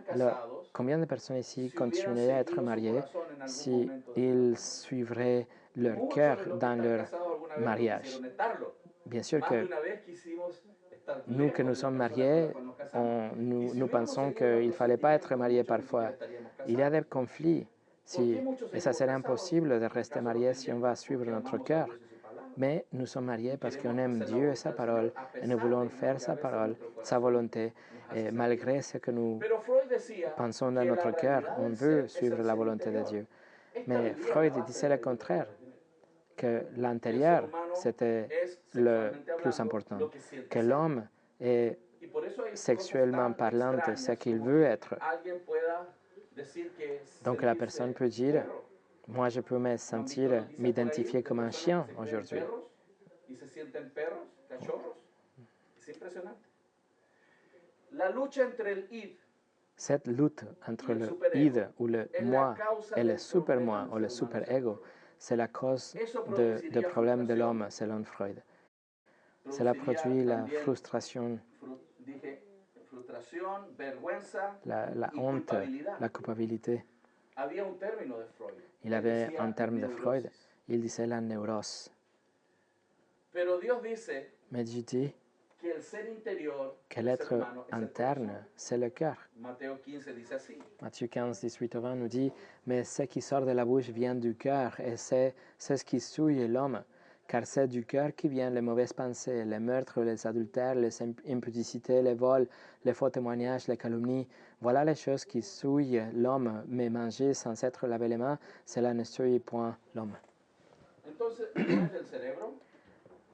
Alors, combien de personnes ici continueraient à être mariées s'ils suivraient leur cœur dans leur mariage? Bien sûr que nous que nous sommes mariés, nous pensons qu'il ne fallait pas être marié parfois. Il y a des conflits et ça serait impossible de rester marié si on va suivre notre cœur. Mais nous sommes mariés parce qu'on aime Dieu et sa parole et nous voulons faire sa parole, sa volonté. Et malgré ce que nous pensons dans notre cœur, on veut suivre la volonté de Dieu. Mais Freud disait le contraire, que l'intérieur, c'était le plus important, que l'homme est sexuellement parlant ce qu'il veut être. Donc la personne peut dire, moi je peux me sentir, m'identifier comme un chien aujourd'hui. Cette lutte entre le id ou le moi et le super-moi ou le super-ego, c'est la cause de problèmes de l'homme selon Freud. Cela produit la frustration, la honte, la culpabilité. Il avait un terme de Freud, il disait la neurose. Mais Dieu dit que l'être interne, c'est le cœur. Matthieu 15, 18 au 20 nous dit « Mais ce qui sort de la bouche vient du cœur, et c'est ce qui souille l'homme. Car c'est du cœur qui viennent les mauvaises pensées, les meurtres, les adultères, les impudicités, les vols, les faux témoignages, les calomnies. Voilà les choses qui souillent l'homme, mais manger sans être lavé les mains, cela ne souille point l'homme. »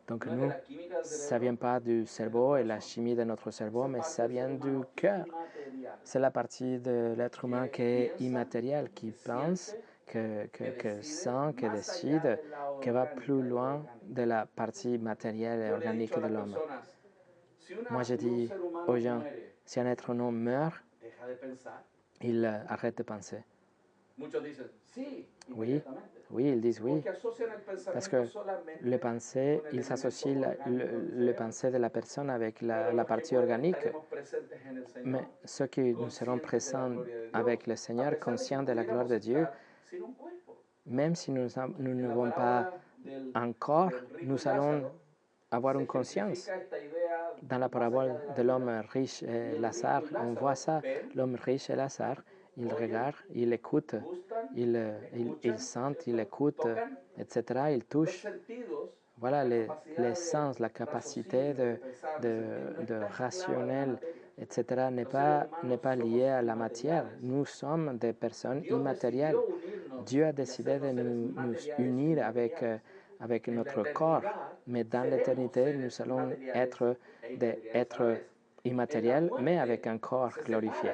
Donc nous, ça ne vient pas du cerveau et la chimie de notre cerveau, mais ça vient du cœur. C'est la partie de l'être humain qui est immatérielle, qui pense, que sent, qui décide, qui va plus loin de la partie matérielle et organique de l'homme. Moi, je dis aux gens, si un être humain meurt, il arrête de penser. Oui, ils disent oui. Parce que le pensée, ils associent le pensée de la personne avec la partie organique. Mais ceux qui nous serons présents avec le Seigneur, conscients de la gloire de Dieu, même si nous n'avons pas un corps, nous allons avoir une conscience. Dans la parabole de l'homme riche et Lazare, on voit ça. L'homme riche et Lazare, il regarde, il écoute, il sent, il écoute, etc. Il touche. Voilà les sens, la capacité de rationnel, etc. n'est pas liée à la matière. Nous sommes des personnes immatérielles. Dieu a décidé de nous unir avec notre corps, mais dans l'éternité, nous allons être des êtres immatériels, mais avec un corps glorifié.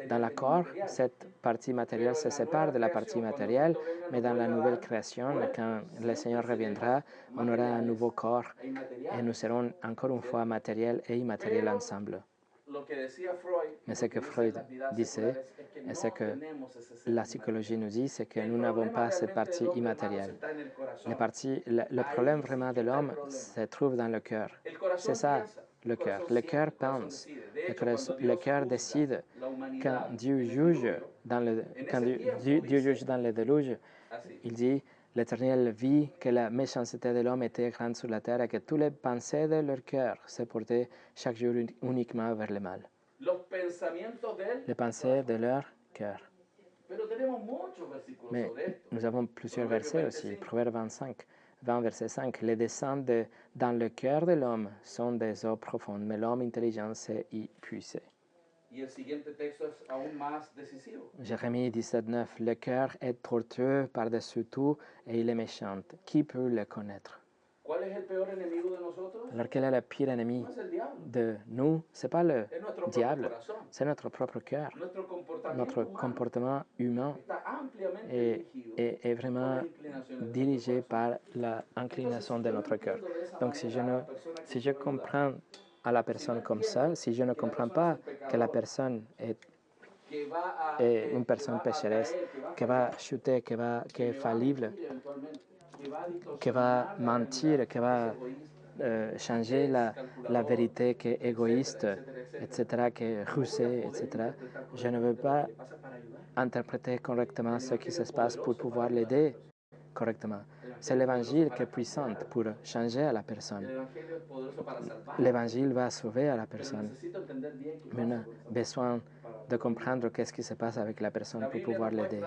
Dans le corps, cette partie matérielle se sépare de la partie matérielle, mais dans la nouvelle création, quand le Seigneur reviendra, on aura un nouveau corps et nous serons encore une fois matériels et immatériels ensemble. Mais ce que Freud disait, et ce que la psychologie nous dit, c'est que nous n'avons pas cette partie immatérielle. Le problème vraiment de l'homme se trouve dans le cœur. C'est ça, le cœur. Le cœur pense. Le cœur décide. Quand Dieu juge dans Dieu juge dans le déluge, il dit, l'Éternel vit que la méchanceté de l'homme était grande sur la terre et que toutes les pensées de leur cœur se portaient chaque jour uniquement vers le mal. Les pensées de leur cœur. Mais nous avons plusieurs versets aussi. Proverbe 20, verset 5. Les desseins dans le cœur de l'homme sont des eaux profondes, mais l'homme intelligent sait y puiser. Jérémie 17,9. Le cœur est tortueux par-dessus tout et il est méchant. Qui peut le connaître? Alors, quel est le pire ennemi de nous? Ce n'est pas le diable, c'est notre propre cœur. Notre comportement humain est vraiment dirigé par l'inclination de notre cœur. Donc, si je comprends à la personne comme ça, si je ne comprends pas que la personne est une personne pécheresse, qui va chuter, qui est fallible, qui va mentir, qui va changer la vérité, qui est égoïste, etc., qui est rusée, etc., je ne veux pas interpréter correctement ce qui se passe pour pouvoir l'aider correctement. C'est l'Évangile qui est puissant pour changer à la personne. L'Évangile va sauver à la personne. Mais on a besoin de comprendre qu'est-ce qui se passe avec la personne pour pouvoir l'aider.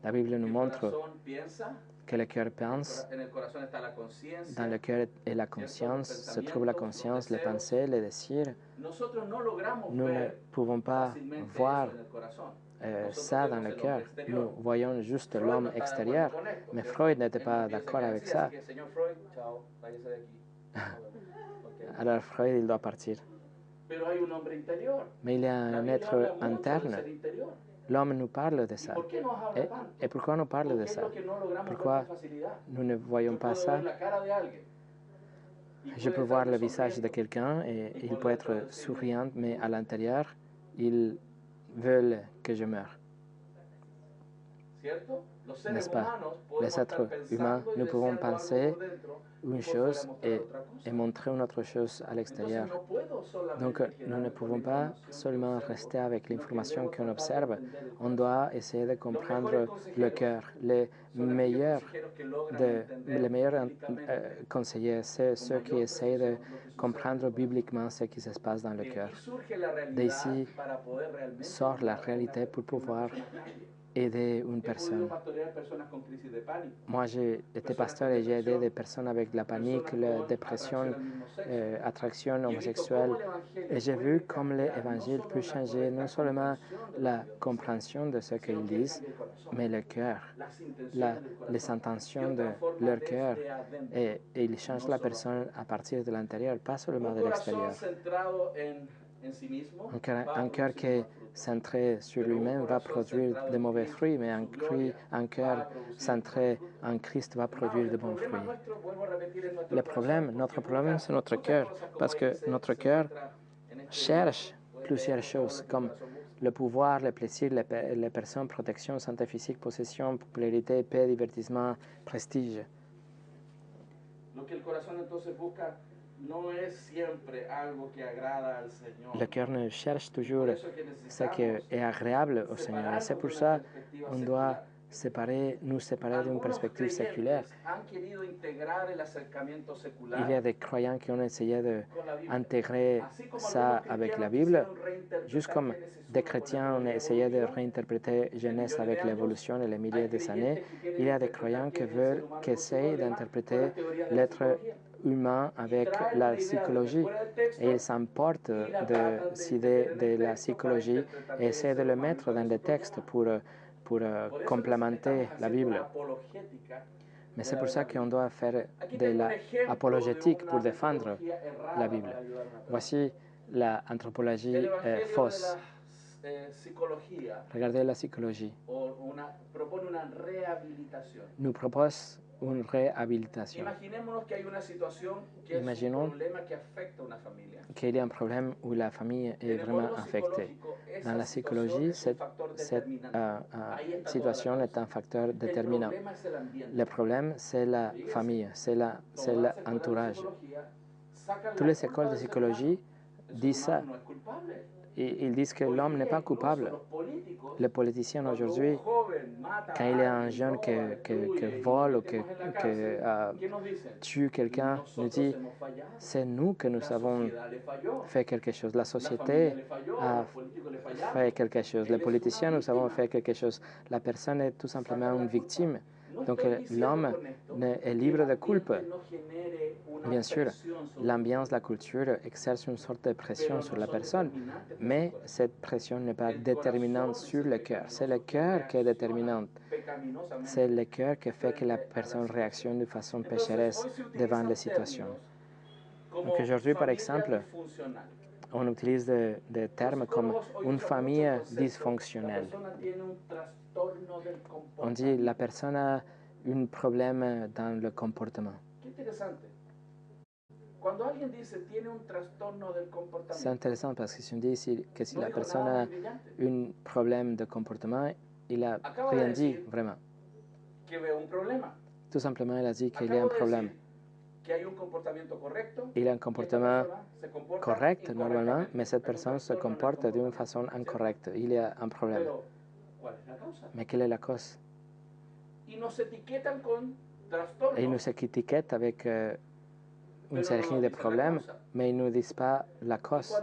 La Bible nous montre que le cœur pense, dans le cœur est la conscience, se trouve la conscience, les pensées, les désirs. Nous ne pouvons pas voir ça dans le cœur. Nous voyons juste l'homme extérieur, mais Freud n'était pas d'accord avec ça. Alors Freud, il doit partir. Mais il y a un être interne. L'homme nous parle de ça. Et pourquoi nous parle de ça? Pourquoi nous ne voyons pas ça? Je peux voir le visage de quelqu'un et il peut être souriant, mais à l'intérieur, ils veulent que je meure. N'est-ce pas? Les êtres humains, nous pouvons penser une chose et montrer une autre chose à l'extérieur. Donc, nous ne pouvons pas seulement rester avec l'information qu'on observe. On doit essayer de comprendre le cœur. Les meilleurs conseillers, c'est ceux qui essayent de comprendre bibliquement ce qui se passe dans le cœur. D'ici sort la réalité pour pouvoir aider une personne. Moi, j'ai été pasteur et j'ai aidé des personnes avec la panique, la dépression, attraction homosexuelle. Et j'ai vu comme l'Évangile peut changer non seulement la compréhension de ce qu'ils disent, mais le cœur, les intentions de leur cœur. Et il change la personne à partir de l'intérieur, pas seulement de l'extérieur. Un cœur qui est centré sur lui-même va produire de mauvais fruits, mais un cœur centré en Christ va produire de bons fruits. Notre problème, c'est notre cœur, parce que notre cœur cherche plusieurs choses, comme le pouvoir, le plaisir, les personnes, protection, santé physique, possession, popularité, paix, divertissement, prestige. Le cœur ne cherche toujours ce qui est agréable au Seigneur. Et c'est pour ça qu'on doit nous séparer d'une perspective séculaire. Il y a des croyants qui ont essayé d'intégrer ça avec la Bible, juste comme des chrétiens ont essayé de réinterpréter Genèse avec l'évolution et les milliers d'années. Il y a des croyants qui essayent d'interpréter l'être humain avec la psychologie et ils s'emportent des idées de la psychologie et essaient de le mettre dans des textes pour complémenter la Bible. Mais c'est pour ça qu'on doit faire de l'apologétique pour défendre la Bible. Voici l'anthropologie fausse. Regardez la psychologie. Nous propose une réhabilitation. Imaginons qu'il y a un problème où la famille est vraiment affectée. Dans la psychologie, cette situation est un facteur déterminant. Le problème, c'est la famille, c'est l'entourage. Toutes les écoles de psychologie disent ça. Ils disent que l'homme n'est pas coupable. Les politiciens aujourd'hui, quand il y a un jeune qui vole ou qui tue quelqu'un, nous dit c'est nous que nous avons fait quelque chose. La société a fait quelque chose. Les politiciens, nous avons fait quelque chose. La personne est tout simplement une victime. Donc l'homme est libre de culpe. Bien sûr, l'ambiance, la culture exerce une sorte de pression sur la personne, mais cette pression n'est pas déterminante sur le cœur. C'est le cœur qui est déterminant. C'est le cœur qui fait que la personne réactionne de façon pécheresse devant les situations. Donc aujourd'hui, par exemple, on utilise des termes comme une famille dysfonctionnelle. On dit la personne a un problème dans le comportement. C'est intéressant parce que si on dit que si la personne a un problème de comportement, il n'a rien dit vraiment. Tout simplement, il a dit qu'il y a un problème. Il a un comportement correct normalement, mais cette personne se comporte d'une façon incorrecte. Il y a un problème. Mais quelle est la cause? Et ils nous étiquettent avec une série de problèmes, mais ils ne nous disent pas la cause.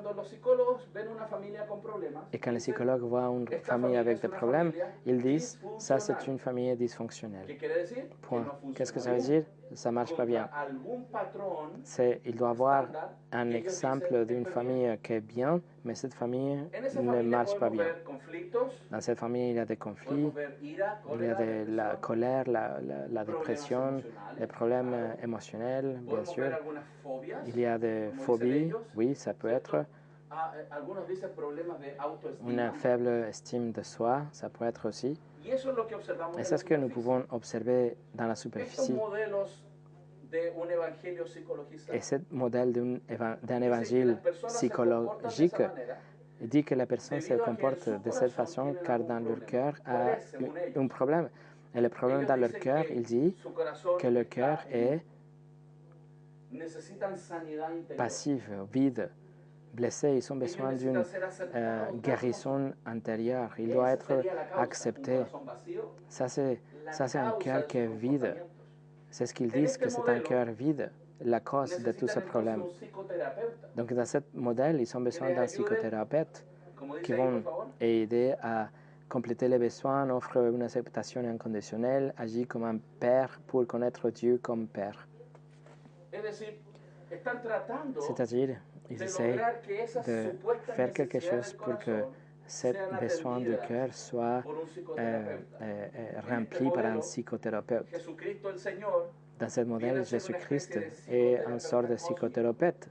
Et quand les psychologues voient une famille avec des problèmes, ils disent « ça, c'est une famille dysfonctionnelle ». Point. Qu'est-ce que ça veut dire? Ça ne marche pas bien. Il doit y avoir un exemple d'une famille qui est bien, mais cette famille ne marche pas bien. Dans cette famille, il y a des conflits, il y a de la colère, la dépression, des problèmes émotionnels, bien sûr. Il y a des phobies, oui, ça peut être. Une faible estime de soi, ça peut être aussi. Et c'est ce que nous pouvons observer dans la superficie. Et ce modèle d'un évangile psychologique dit que la personne se comporte de cette façon car dans leur cœur a un problème. Et le problème dans leur cœur, il dit que le cœur est passif, vide, blessé. Ils ont besoin d'une guérison intérieure. Il doit être accepté. Ça, c'est un cœur qui est vide. C'est ce qu'ils disent, que c'est un cœur vide, la cause de tous ces problèmes. Donc, dans ce modèle, ils ont besoin d'un psychothérapeute qui vont aider à compléter les besoins, offre une acceptation inconditionnelle, agit comme un père pour connaître Dieu comme père. C'est-à-dire, ils essayent de faire quelque chose pour que ce besoin du cœur soit rempli par un psychothérapeute. Dans ce modèle, Jésus-Christ est une sorte de psychothérapeute,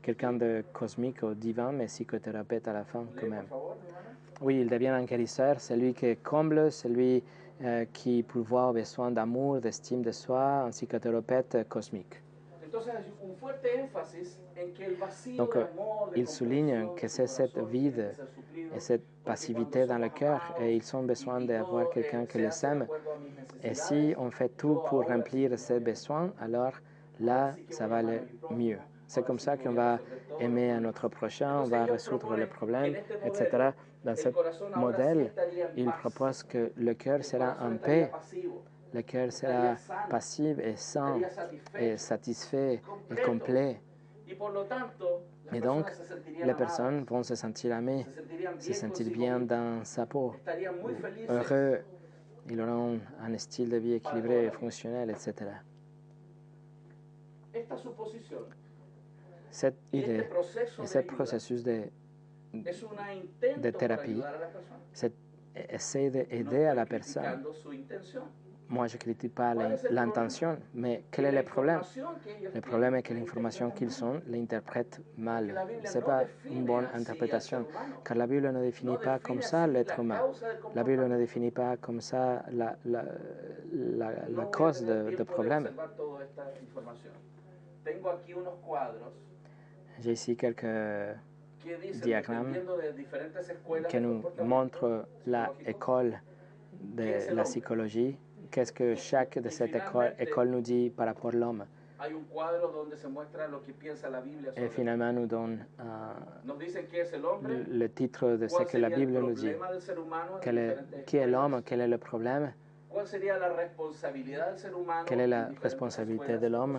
quelqu'un de cosmique ou divin, mais psychothérapeute à la fin quand même. Oui, il devient un guérisseur, celui qui comble, celui qui pourvoit aux besoins d'amour, d'estime de soi, un psychothérapeute cosmique. Donc, il souligne que c'est cette vide et cette passivité dans le cœur et ils ont besoin d'avoir quelqu'un qui les aime. Et si on fait tout pour remplir ces besoins, alors là, ça va aller mieux. C'est comme ça qu'on va aimer notre prochain, on va résoudre le problème, etc. Dans ce modèle, il propose que le cœur sera en paix. Le cœur sera passif et sain, et satisfait et complet. Et donc, les personnes vont se sentir aimées, se sentir bien dans sa peau, heureux. Ils auront un style de vie équilibré, fonctionnel, etc. Cette idée et ce processus de thérapie, c'est essayer d'aider à la personne moi, je ne critique pas l'intention, mais quel est le problème? Le problème est que l'information qu'ils ont l'interprète mal. Ce n'est pas une bonne interprétation, car la Bible ne définit pas comme ça l'être humain. La Bible ne définit pas comme ça la cause de problème. J'ai ici quelques diagrammes qui nous montrent l'école de la psychologie. Qu'est-ce que chaque de cette école nous dit par rapport à l'homme? Et finalement, nous donne le titre de ce que la Bible nous dit. Qui est l'homme? Quel est le problème? Quelle est la responsabilité de l'homme?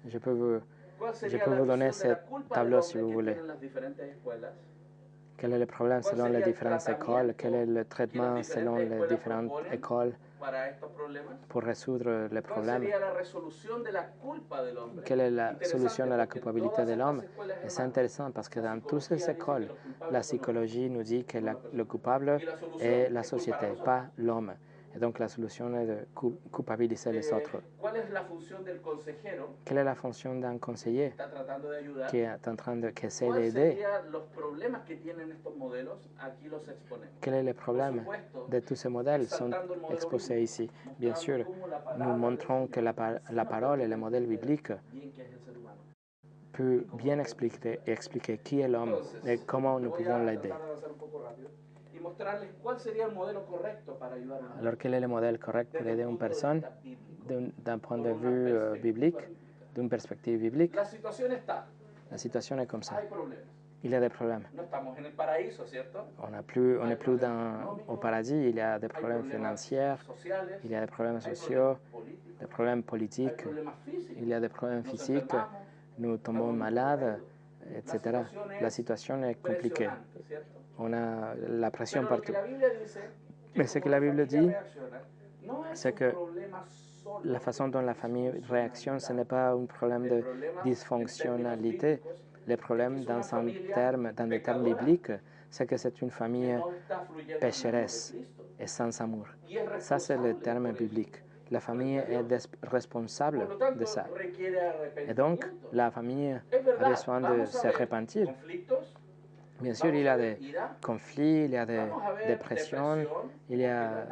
Je peux vous donner ce tableau si vous voulez. Quel est le problème selon les différentes écoles? Quel est le traitement selon les différentes écoles pour résoudre les problèmes? Quelle est la solution à la culpabilité de l'homme? Et c'est intéressant parce que dans toutes ces écoles, la psychologie nous dit que le coupable est la société, pas l'homme. Et donc la solution est de culpabiliser les autres. Quelle est la fonction d'un conseiller qui est en train d'essayer d'aider? Quel est le problème de tous ces modèles sont exposés ici? Bien sûr, nous montrons que la parole et le modèle biblique peut bien expliquer qui est l'homme et comment nous pouvons l'aider. Alors, quel est le modèle correct pour aider une personne d'un point de vue biblique, d'une perspective biblique? La situation est comme ça. Il y a des problèmes. On n'est plus au paradis, il y a des problèmes financiers, il y a des problèmes sociaux, des problèmes politiques, il y a des problèmes physiques, nous tombons malades, etc. La situation est compliquée. On a la pression partout. Mais ce que la Bible dit, c'est que la façon dont la famille réactionne, ce n'est pas un problème de dysfonctionnalité. Le problème, dans des termes bibliques, c'est que c'est une famille pécheresse et sans amour. Ça, c'est le terme biblique. La famille est responsable de ça. Et donc, la famille a besoin de se repentir. Bien sûr, il y a des conflits, il y a des dépressions, il y a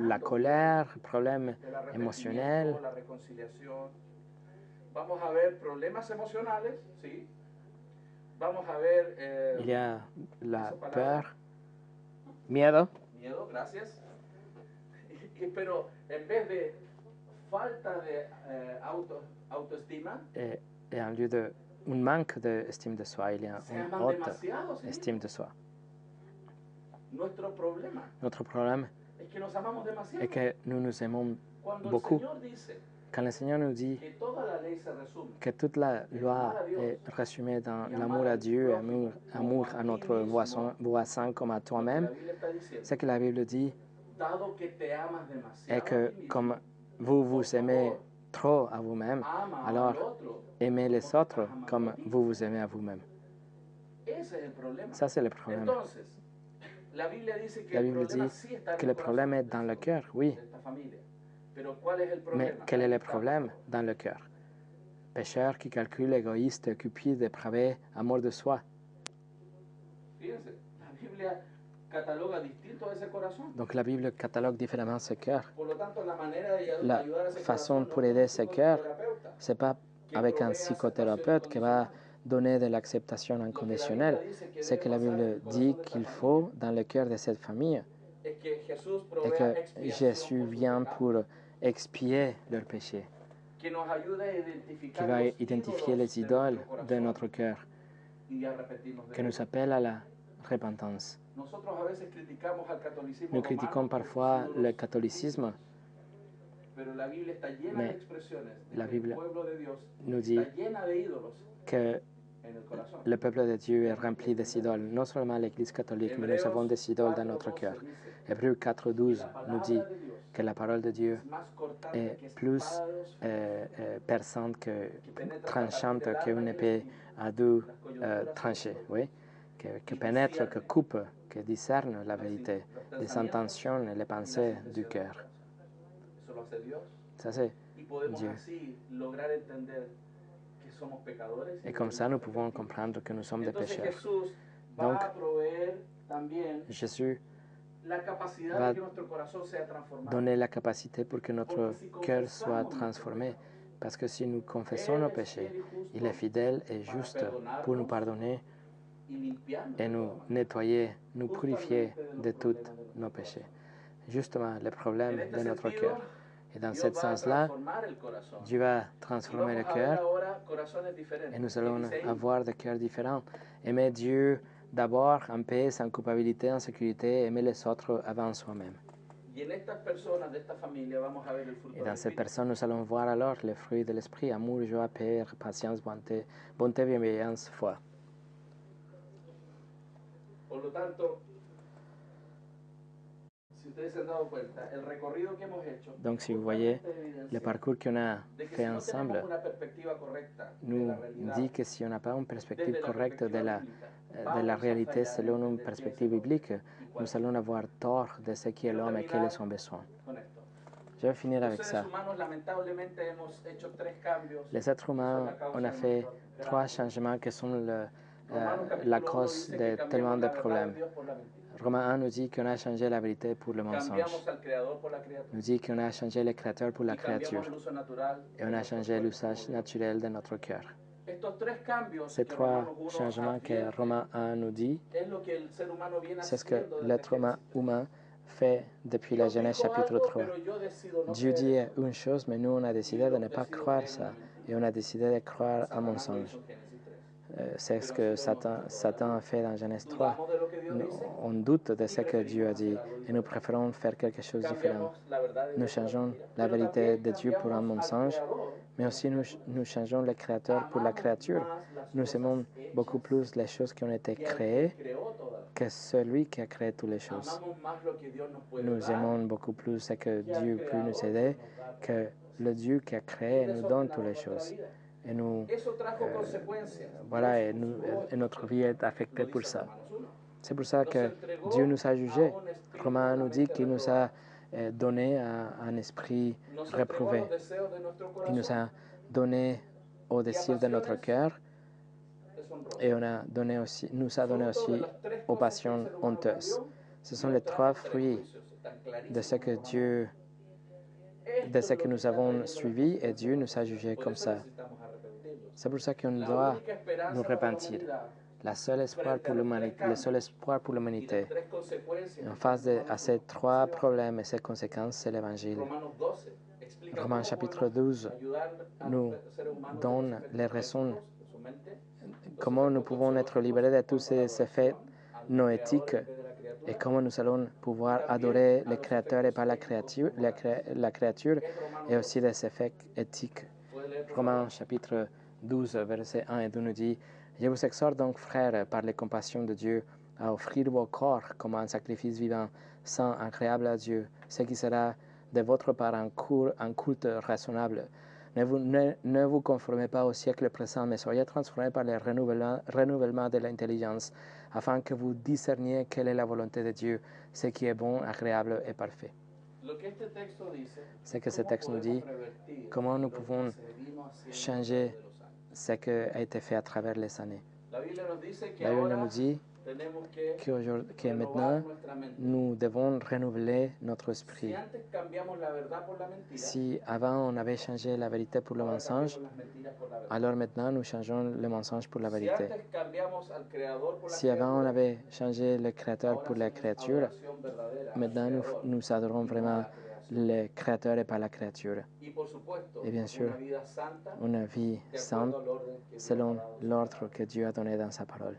la colère, problèmes émotionnels. Il y a la peur, miedo. Et en lieu de un manque d'estime de soi, il y a une haute estime de soi. Notre problème est que nous nous aimons beaucoup. Quand le Seigneur nous dit que toute la loi est résumée dans l'amour à Dieu et amour à notre voisin comme à toi-même, ce que la Bible dit est que comme vous vous aimez trop à vous-même, alors aimez les autres comme vous vous aimez à vous-même. Ça, c'est le problème. La Bible dit que le problème est dans le cœur, oui. Mais quel est le problème dans le cœur? Pécheur qui calcule, égoïste, cupide, dépravé, amour de soi. Donc la Bible catalogue différemment ce cœur. La façon pour aider ce cœur, ce n'est pas avec un psychothérapeute qui va donner de l'acceptation inconditionnelle. C'est que la Bible dit qu'il faut dans le cœur de cette famille et que Jésus vient pour expier leurs péchés, qui va identifier les idoles de notre cœur, qui nous appelle à la repentance. Nous critiquons parfois le catholicisme, mais la Bible nous dit que le peuple de Dieu est rempli des idoles, non seulement l'Église catholique, mais nous avons des idoles dans notre cœur. Hébreux 4:12 nous dit que la parole de Dieu est plus perçante tranchante qu'une épée à deux tranchées, oui? que pénètre, que coupe, que discerne la vérité, les intentions et les pensées du cœur. Ça, c'est Dieu. Et comme ça, nous pouvons comprendre que nous sommes des pécheurs. Donc, Jésus va donner la capacité pour que notre cœur soit transformé. Parce que si nous confessons nos péchés, il est fidèle et juste pour nous pardonner et nous nettoyer, nous purifier de tous nos péchés. Justement, le problème de notre cœur. Et dans ce sens-là, Dieu va transformer le cœur et nous allons avoir des cœurs différents. Aimer Dieu d'abord en paix, sans culpabilité, en sécurité, aimer les autres avant soi-même. Et dans cette personne, nous allons voir alors les fruits de l'esprit, amour, joie, paix, patience, bonté, bienveillance, foi. Donc, si vous voyez, le parcours qu'on a fait ensemble nous dit que si on n'a pas une perspective correcte de la réalité selon une perspective biblique, nous allons avoir tort de ce qui est l'homme et quels sont ses besoins. Je vais finir avec ça. Les êtres humains, on a fait 3 changements qui sont la cause de tellement de problèmes. Romains 1 nous dit qu'on a changé la vérité pour le mensonge. Nous dit qu'on a changé le créateur pour la créature. Et on a changé l'usage naturel de notre cœur. Ces 3 changements que Romains 1 nous dit, c'est ce que l'être humain fait depuis la Genèse chapitre 3. Dieu dit une chose, mais nous, on a décidé de ne pas croire ça. Et on a décidé de croire à mensonge. C'est ce que Satan a fait dans Genèse 3. On doute de ce que Dieu a dit et nous préférons faire quelque chose de différent. Nous changeons la vérité de Dieu pour un mensonge, mais aussi nous changeons le Créateur pour la créature. Nous aimons beaucoup plus les choses qui ont été créées que celui qui a créé toutes les choses. Nous aimons beaucoup plus ce que Dieu peut nous aider que le Dieu qui a créé nous donne toutes les choses. Et nous, et notre vie est affectée pour ça. C'est pour ça que Dieu nous a jugés. Romain nous dit qu'il nous a donné un esprit réprouvé. Il nous a donné au désir de notre cœur et nous a donné aussi aux passions honteuses. Ce sont les 3 fruits de ce que nous avons suivi et Dieu nous a jugés comme ça. C'est pour ça qu'on doit nous repentir. Le seul espoir pour l'humanité, en face à ces 3 problèmes et ces conséquences, c'est l'Évangile. Romains chapitre 12 nous donne les raisons, comment nous pouvons être libérés de tous ces effets noétiques et comment nous allons pouvoir adorer le Créateur et pas la créature et aussi des effets éthiques. Romains chapitre 12, versets 1 et 2 nous dit « Je vous exhorte donc, frères, par les compassions de Dieu, à offrir vos corps comme un sacrifice vivant, saint, agréable à Dieu, ce qui sera de votre part un culte raisonnable. Ne vous conformez pas au siècle présent, mais soyez transformés par le renouvellement de l'intelligence, afin que vous discerniez quelle est la volonté de Dieu, ce qui est bon, agréable et parfait. » C'est que ce texte nous dit comment nous pouvons changer ce qui a été fait à travers les années. La Bible nous dit que maintenant, nous devons renouveler notre esprit. Si avant on avait changé la vérité pour le mensonge, alors maintenant nous changeons le mensonge pour la vérité. Si avant on avait changé le Créateur pour la créature, maintenant nous adorons vraiment le Créateur et pas la créature. Et bien sûr, une vie sainte selon l'ordre que Dieu a donné dans sa parole.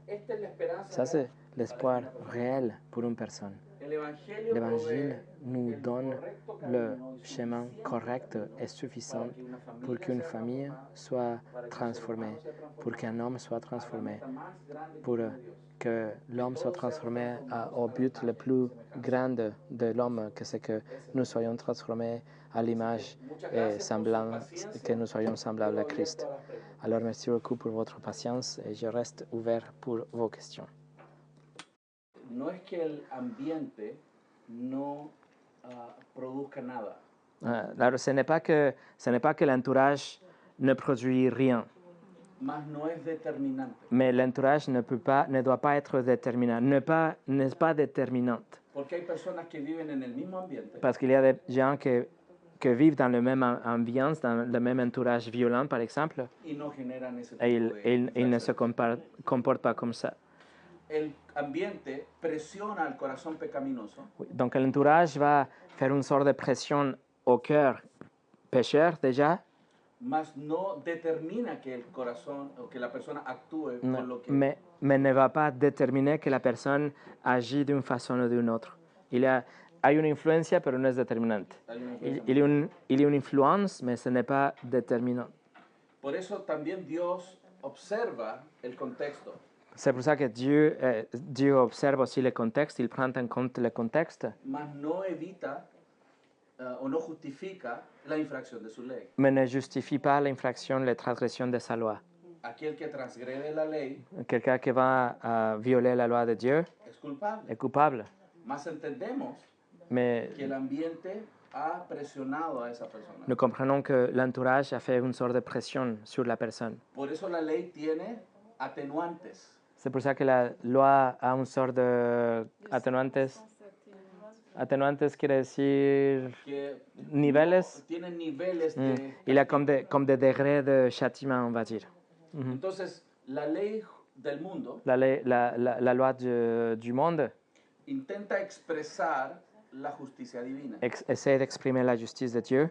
Ça, c'est l'espoir réel pour une personne. L'Évangile nous donne le chemin correct et suffisant pour qu'une famille soit transformée, pour qu'un homme soit transformé, pour que l'homme soit transformé au but le plus grand de l'homme, que c'est que nous soyons transformés à l'image et que nous soyons semblables à Christ. Alors, merci beaucoup pour votre patience et je reste ouvert pour vos questions. no es que el ambiente no produzca nada. Alors, ce n'est pas que l'entourage ne produit rien, Mas no es determinante. mais l'entourage ne doit pas être déterminant, n'est pas déterminante. Porque hay personas que viven en el mismo ambiente Parce qu'il y a des gens qui vivent dans la même ambiance, dans le même entourage violent, par exemple, y no generan ese tipo et de ils ne se reacciones. comportent pas comme ça. El ambiente presiona al corazón pecaminoso Oui. Donc, l'entourage va faire une sorte de pression au cœur pécheur, déjà, mas no determina que el corazón o que la persona actúe con lo que mais ne va pas déterminer que la personne agit d'une façon ou d'une autre. Hay une influencia, pero no es determinante. hay una influencia. Il y a une influence, mais ce n'est pas déterminant. Por eso también Dios observa el contexto. C'est pour ça que Dieu observe aussi le contexte, il prend en compte le contexte, Mas no evita o no justifica la infracción de su ley. mais ne justifie pas l'infraction, la transgression de sa loi. Aquel que transgrede la ley Quelqu'un qui va violer la loi de Dieu es culpable. est coupable. Mas entendemos Mais que el ambiente ha presionado a esa persona. nous comprenons que l'entourage a fait une sorte de pression sur la personne. Por eso la ley tiene atenuantes. C'est pour ça que la loi a une sorte de atenuantes. Atenuantes quiere decir Que niveles. tienen niveles Mm. de Il y a comme des degrés de châtiment, on va dire. Entonces, la ley del mundo La loi du monde intenta expresar la justicia divina. essaie d'exprimer la justice de Dieu.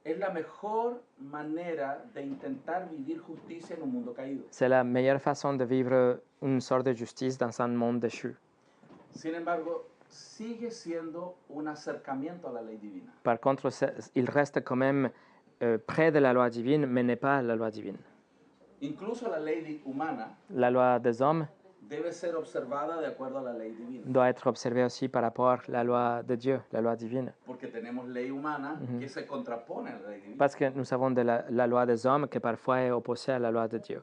Es la mejor manera de intentar vivir justicia en un mundo caído. C'est la meilleure façon de vivre une sorte de justice dans un monde déchu. Sin embargo, sigue siendo un acercamiento a la ley divina. Par contre, il reste quand même près de la loi divine, mais n'est pas la loi divine. Incluso la ley humana La loi des hommes debe ser observada de acuerdo a la ley divina. doit être observée aussi par rapport à la loi de Dieu, la loi divine. Porque tenemos ley humana que se contrapone a la ley divina. Parce que nous avons la loi des hommes qui parfois est opposée à la loi de Dieu.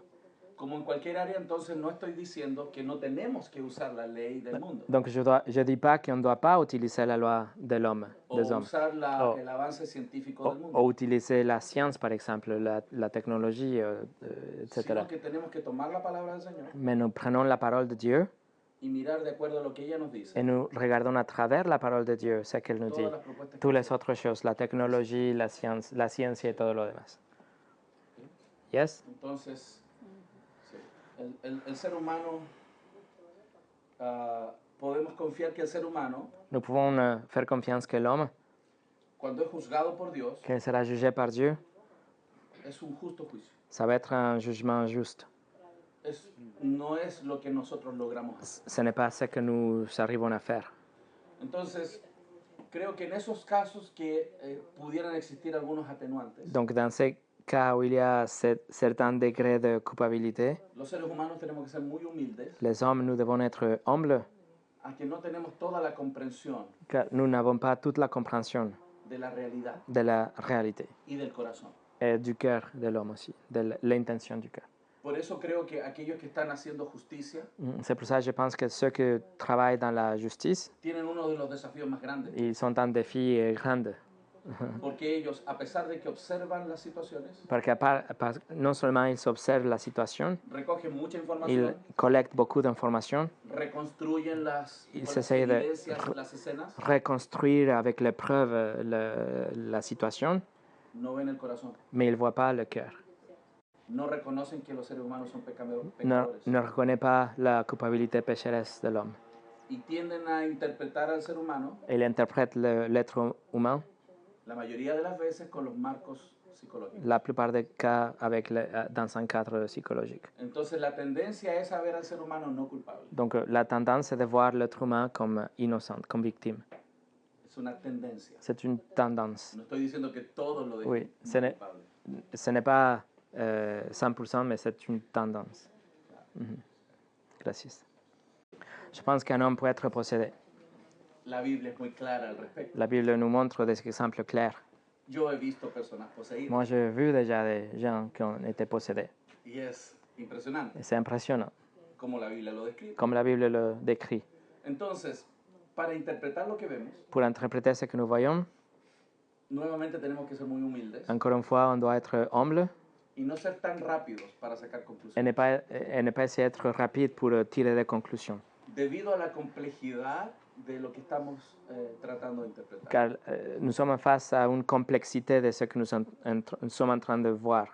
Como en cualquier área, entonces no estoy diciendo que no tenemos que usar la ley del mundo. Donc je ne dis pas qu'on ne doit pas utiliser la loi de l'homme, O des hommes. usar Oh. el avance científico del mundo. Ou utiliser la science, par exemple, la technologie, etc. Sino que tenemos que tomar la palabra del Señor Mais nous prenons la parole de Dieu y mirar de acuerdo a lo que ella nos dice. et nous regardons à travers la parole de Dieu ce qu'elle nous dit. Todas las propuestas que Toutes les autres choses, la technologie, la science et todo lo demás. Yes? Entonces, sí, el ser humano, podemos confiar que el ser humano, Nous pouvons faire confiance que l'homme, cuando es juzgado por Dios, qu'il sera jugé par Dieu, es un justo juicio. ça va être un jugement juste. No es lo que nosotros logramos hacer. Ce n'est pas ce que nous arrivons à faire. Entonces, creo que en esos casos que pudieran existir algunos atenuantes, Donc, dans ces cas où il y a certains degrés de culpabilité, los seres humanos tenemos que ser muy humildes, les hommes, nous devons être humbles, a que no tenemos toda la comprensión car nous n'avons pas toute la compréhension de la realidad de la réalité y del corazón. et du cœur de l'homme aussi, de l'intention du cœur. Por eso creo que aquellos que están haciendo justicia C'est pour ça que je pense que ceux qui travaillent dans la justice, tienen uno de los desafíos más grandes, ils sont un défi grand. porque ellos, a pesar de que observan las situaciones, Parce que non seulement ils observent la situation, recogen mucha ils información, collectent beaucoup d'informations, reconstruyen ils con las essayent de evidencias, las escenas, reconstruire avec les preuves la situation, no ven el corazón, mais ils ne voient pas le cœur. no reconocen que los seres humanos son pecadores Ne reconnaissent pas la culpabilité pécheresse de l'homme. y tienden a interpretar al ser humano, Ils interprètent l'être humain, la mayoría de las veces, con los marcos psicológicos. la plupart des cas dans un cadre psychologique. Entonces la tendencia es a ver al ser humano no culpable. Donc la tendance est de voir l'être humain comme innocent, comme victime. Es una tendencia. C'est une tendance. No estoy diciendo que todos lo dejen Oui, culpable. Ce n'est pas 100%, mais c'est une tendance. Gracias. Je pense qu'un homme peut être possédé. La Biblia es muy clara al respecto. La Bible nous montre des exemples clairs. Yo he visto personas poseídas Moi, j'ai vu déjà des gens qui ont été possédés. y es impresionante Et c'est impressionnant, como la Biblia lo describe. comme la Bible le décrit. Entonces, para interpretar lo que vemos, Pour interpréter ce que nous voyons, nuevamente tenemos que ser muy humildes encore une fois, on doit être humble y no ser tan rápidos para sacar et conclusiones. ne pas essayer d'être rapide pour tirer des conclusions. Debido a la complejidad de lo que estamos tratando de interpretar. Car nous sommes face à une complexité de ce que nous sommes en train de voir.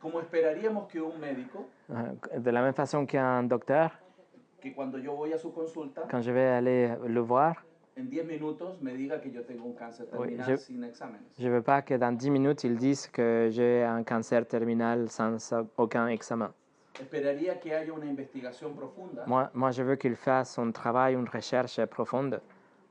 Como esperaríamos que un médico, De la même façon qu'un docteur, que cuando yo voy a su consulta, quand je vais aller le voir, en 10 minutos me diga que yo tengo un cáncer Oui, terminal sin exámenes. je ne veux pas que dans 10 minutes, ils disent que j'ai un cancer terminal sans aucun examen. Esperaría que haya una investigación profunda Moi, je veux qu'il fasse un travail, une recherche profonde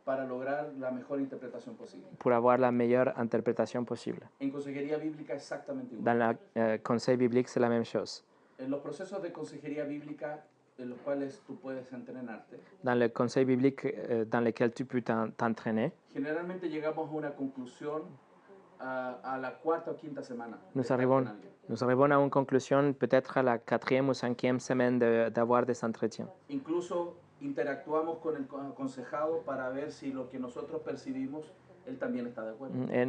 para lograr la mejor interpretación posible. pour avoir la meilleure interprétation possible. En consejería bíblica exactamente igual. Dans le conseil biblique, c'est la même chose. En los procesos de consejería bíblica en los cuales tú puedes entrenarte, Dans le conseil biblique dans lequel tu peux t'entraîner, generalmente llegamos a una conclusión a la cuarta o quinta semana. de nous estar arrivons, con alguien. nous arrivons à une conclusion peut-être à la 4e ou 5e semaine d'avoir des entretiens. Incluso interactuamos con el aconsejado para ver si lo que nosotros percibimos, él también está de acuerdo. Et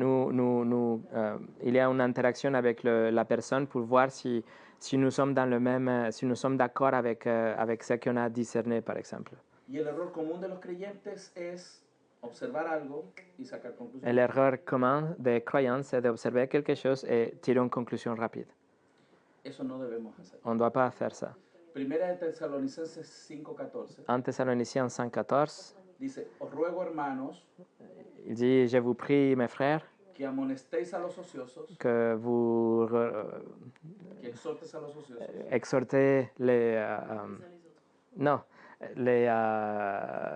il y a une interaction avec la personne pour voir si nous sommes dans le même, si nous sommes d'accord avec ce qu'on a discerné, par exemple. Y el error común de los creyentes es observar algo y sacar Et conclusiones. l'erreur commune des croyants, c'est d'observer quelque chose et tirer une conclusion rapide. Eso no debemos hacer. On ne doit pas faire ça. Primera de Tesalonicenses 5:14 En Thessaloniciens 5,14, dice, os ruego hermanos il dit, je vous prie, mes frères, que amonestéis a los ociosos, que vous que exhortes a los ociosos, exhortez non,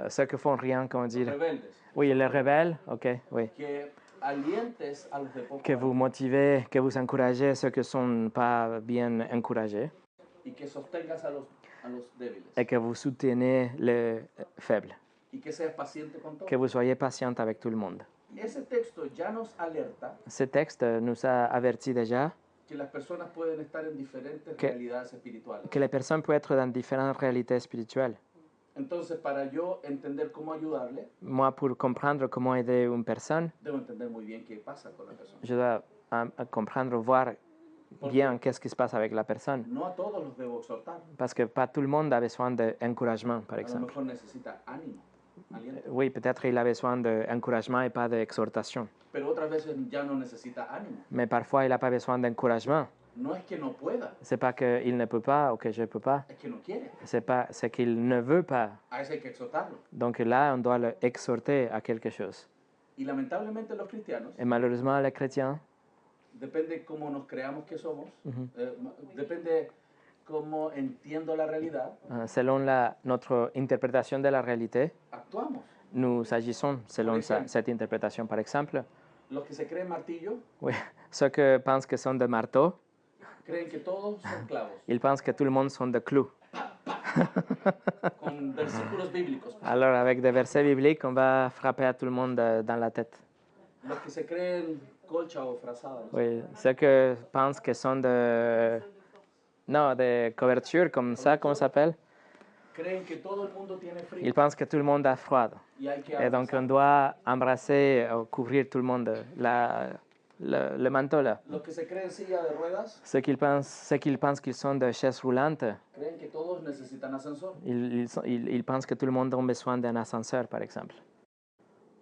ceux qui font rien, comment los dire. rebeldes, Oui, les rebelles, ok, oui. que alientes a los de poco Que vous ánimo motivez, que vous encouragez ceux qui ne sont pas bien encouragés y que sostengas a los débiles et que vous soutenez les faibles, y que seas paciente con todos. que vous soyez patient avec tout le monde. Ese texto ya nos alerta Ce texte nous a averti déjà que las personas pueden estar en diferentes Que- realidades espirituales. que les personnes peuvent être dans différentes réalités spirituelles. Entonces, para yo entender cómo ayudarle, Moi, pour comprendre comment aider une personne, debo entender muy bien qué pasa con la persona. je dois comprendre, voir bien qu'est-ce qui se passe avec la personne. No a todos los debo exhortar. Parce que pas tout le monde a besoin d'encouragement, par A lo exemple. mejor necesita ánimo, aliento. Oui, peut-être il a besoin d'encouragement et pas d'exhortation. Pero otras veces ya no necesita ánimo. Mais parfois, il n'a pas besoin d'encouragement. No es que no pueda, C'est pas qu'il ne peut pas ou que je ne peux pas. es que no quiere. C'est qu'il ne veut pas. A ese hay que exhortarlo. Donc là, on doit l'exhorter à quelque chose. Y lamentablemente los cristianos, Et malheureusement, les chrétiens, depende cómo nos creamos que somos, depende cómo entiendo la realidad, selon notre interprétation de la réalité, actuamos. nous agissons selon Par exemple. cette interprétation. Par exemple, Los que se creen martillo oui, ceux qui pensent que sont de marteaux, creen que todos son clavos, ils pensent que tout le monde sont de clous. con versículos bíblicos. Alors, avec des versets bibliques, on va frapper à tout le monde dans la tête. Los que se creen colcha o frazada, ¿no? Oui, ceux qui pensent que sont de... Non, des couvertures comme ça, comment ça s'appelle? creen que todo el mundo tiene frío Ils pensent que tout le monde a froid. y hay que Et donc, on abrazar. doit embrasser, couvrir tout le monde, le manteau là. Los que se creen silla de ruedas Ceux qui pensent qu'ils sont de chaises roulantes, creen que todos necesitan ascensor. ils pensent que tout le monde a besoin d'un ascenseur, par exemple.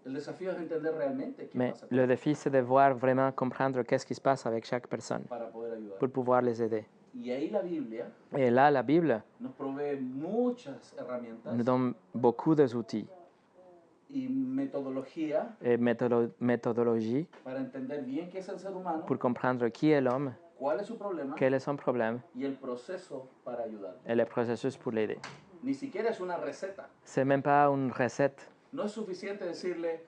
El desafío es entender realmente qué Mais pasa con le défi, c'est de voir vraiment comprendre qu'est-ce qui se passe avec chaque personne para poder ayudar. pour pouvoir les aider. Y ahí la Biblia Et là, la Bible nos provee muchas herramientas nous donne beaucoup d'outils y metodología et méthodologies para entender bien qué es el ser humano, pour comprendre qui est l'homme, cuál es su problema quel est son problème y el proceso para ayudar. et le processus pour l'aider. Ni siquiera es una receta. C'est même pas une recette. No es suficiente decirle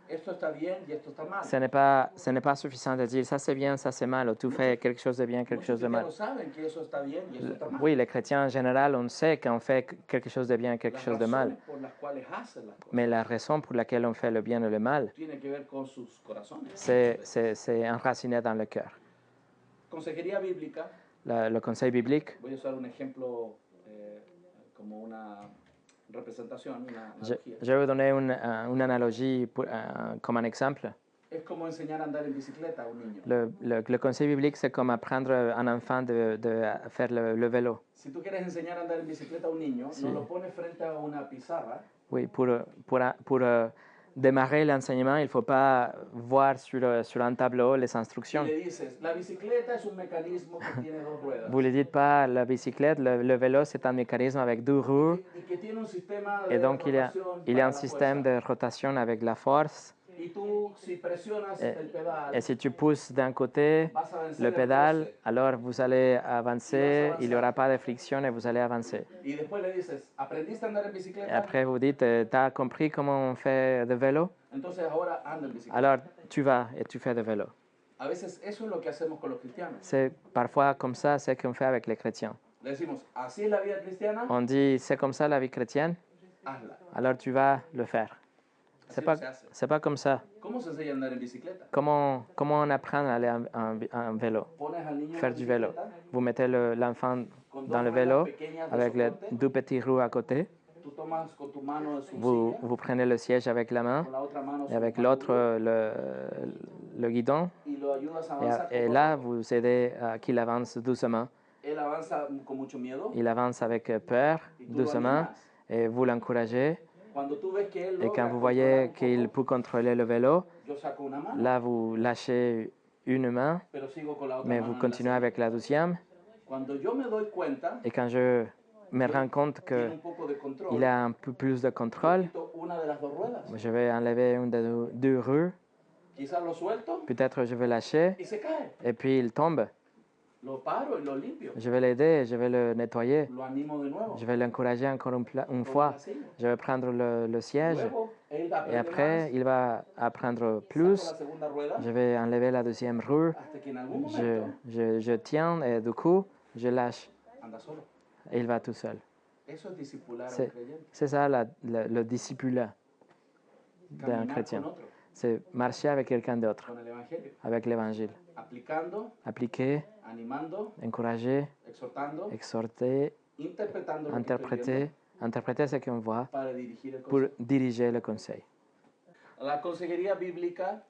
esto está bien y esto está mal. Ce n'est pas suffisant de dire ça c'est bien, ça c'est mal, ou tu fais quelque chose de bien, quelque Muchos chose de mal. cristianos saben que eso está bien y eso está mal. Oui, les chrétiens en général, on sait qu'on fait quelque chose de bien, quelque Las chose de mal. razones por las cuales hacen las cosas Mais la raison pour laquelle on fait le bien et le mal, tiene que ver con sus corazones. c'est enraciné dans le cœur. Consejería bíblica, Le conseil biblique, voy a usar un ejemplo como representación, una Je, analogía. je vais vous donner une analogie comme un exemple. Es como enseñar a andar en bicicleta a un niño. Le conseil biblique, c'est comme apprendre à un enfant de faire le vélo. Si tú quieres enseñar a andar en bicicleta a un niño, Sí. no lo pones frente a una pizarra. Oui, pour démarrer l'enseignement, il ne faut pas voir sur un tableau les Y instructions. le dices, la bicicleta es un mecanismo que tiene dos ruedas. Vous ne lui dites pas la bicyclette, le vélo, c'est un mécanisme avec deux roues. Y que tiene un sistema de Et donc, il y a rotación un para la système fuerza. de rotation avec la force. Y tú, si presionas el pedal, Et si tu pousses d'un côté vas a vencer le el pédale, roce. alors vous allez avancer, il n'y aura pas de friction et vous allez avancer. Y después le dices, ¿aprendiste a andar en Et bicicleta? après, vous dites, tu as compris comment on fait de vélo? Entonces ahora anda en bicicleta. Alors, tu vas et tu fais de vélo. A veces eso es lo que hacemos con los cristianos. C'est parfois comme ça, c'est ce qu'on fait avec les chrétiens. Le decimos, así es la vida cristiana, On dit, c'est comme ça la vie chrétienne, hazla. alors tu vas le faire. Así no se hace. C'est pas comme ça. ¿Cómo se enseña a andar en bicicleta? Comment on apprend à aller en vélo? Pones al niño Faire en du vélo. bicicleta, Vous mettez l'enfant con dans dos le ruedas vélo pequeñas de avec les soporte. deux petits roues à côté. Tú tomas con tu mano su Vous, silla, vous prenez le siège avec la main con la otra mano et su avec manubrio, l'autre le guidon. y lo ayudas a Et, avanzar et poco a là, poco. vous aidez à qu'il avance doucement. Él avanza con mucho miedo Il avance avec peur, y tú lo doucement, animas. et vous l'encouragez. Cuando tú ves que él Et quand logra vous controlar voyez un qu'il poco, peut contrôler le vélo, yo saco una mano, là, vous lâchez une main, pero sigo con la otra mais mano vous en la continuez silla. avec la deuxième. Cuando yo me doy cuenta, Et quand je me rends compte tiene qu'il un poco de control, a un peu plus de contrôle, quito una de las dos ruedas. je vais enlever une des deux roues. Quizás lo suelto Peut-être je vais lâcher, y se cae. et puis il tombe. Lo paro y lo limpio. Je vais l'aider, je vais le nettoyer. Lo animo de nuevo. Je vais l'encourager encore une Tomo fois. la silla. Je vais prendre le siège. Luego, él Et aprende après, más, il va apprendre saco plus. la segunda rueda, Je vais enlever la deuxième roue. hasta que en algún momento Je tiens et du coup, je lâche. anda solo. Et il va tout seul. Eso es discipular a un C'est creyente. c'est ça le discipulat d'un Caminar chrétien. con otro, C'est marcher avec quelqu'un d'autre, con el evangelio, avec l'évangile. aplicando, Appliquer, animando, encourager, exhortando, exhorter, interpretando lo que estoy interpréter, viendo interpréter ce qu'on voit para dirigir el pour consejo. diriger le conseil. La consejería bíblica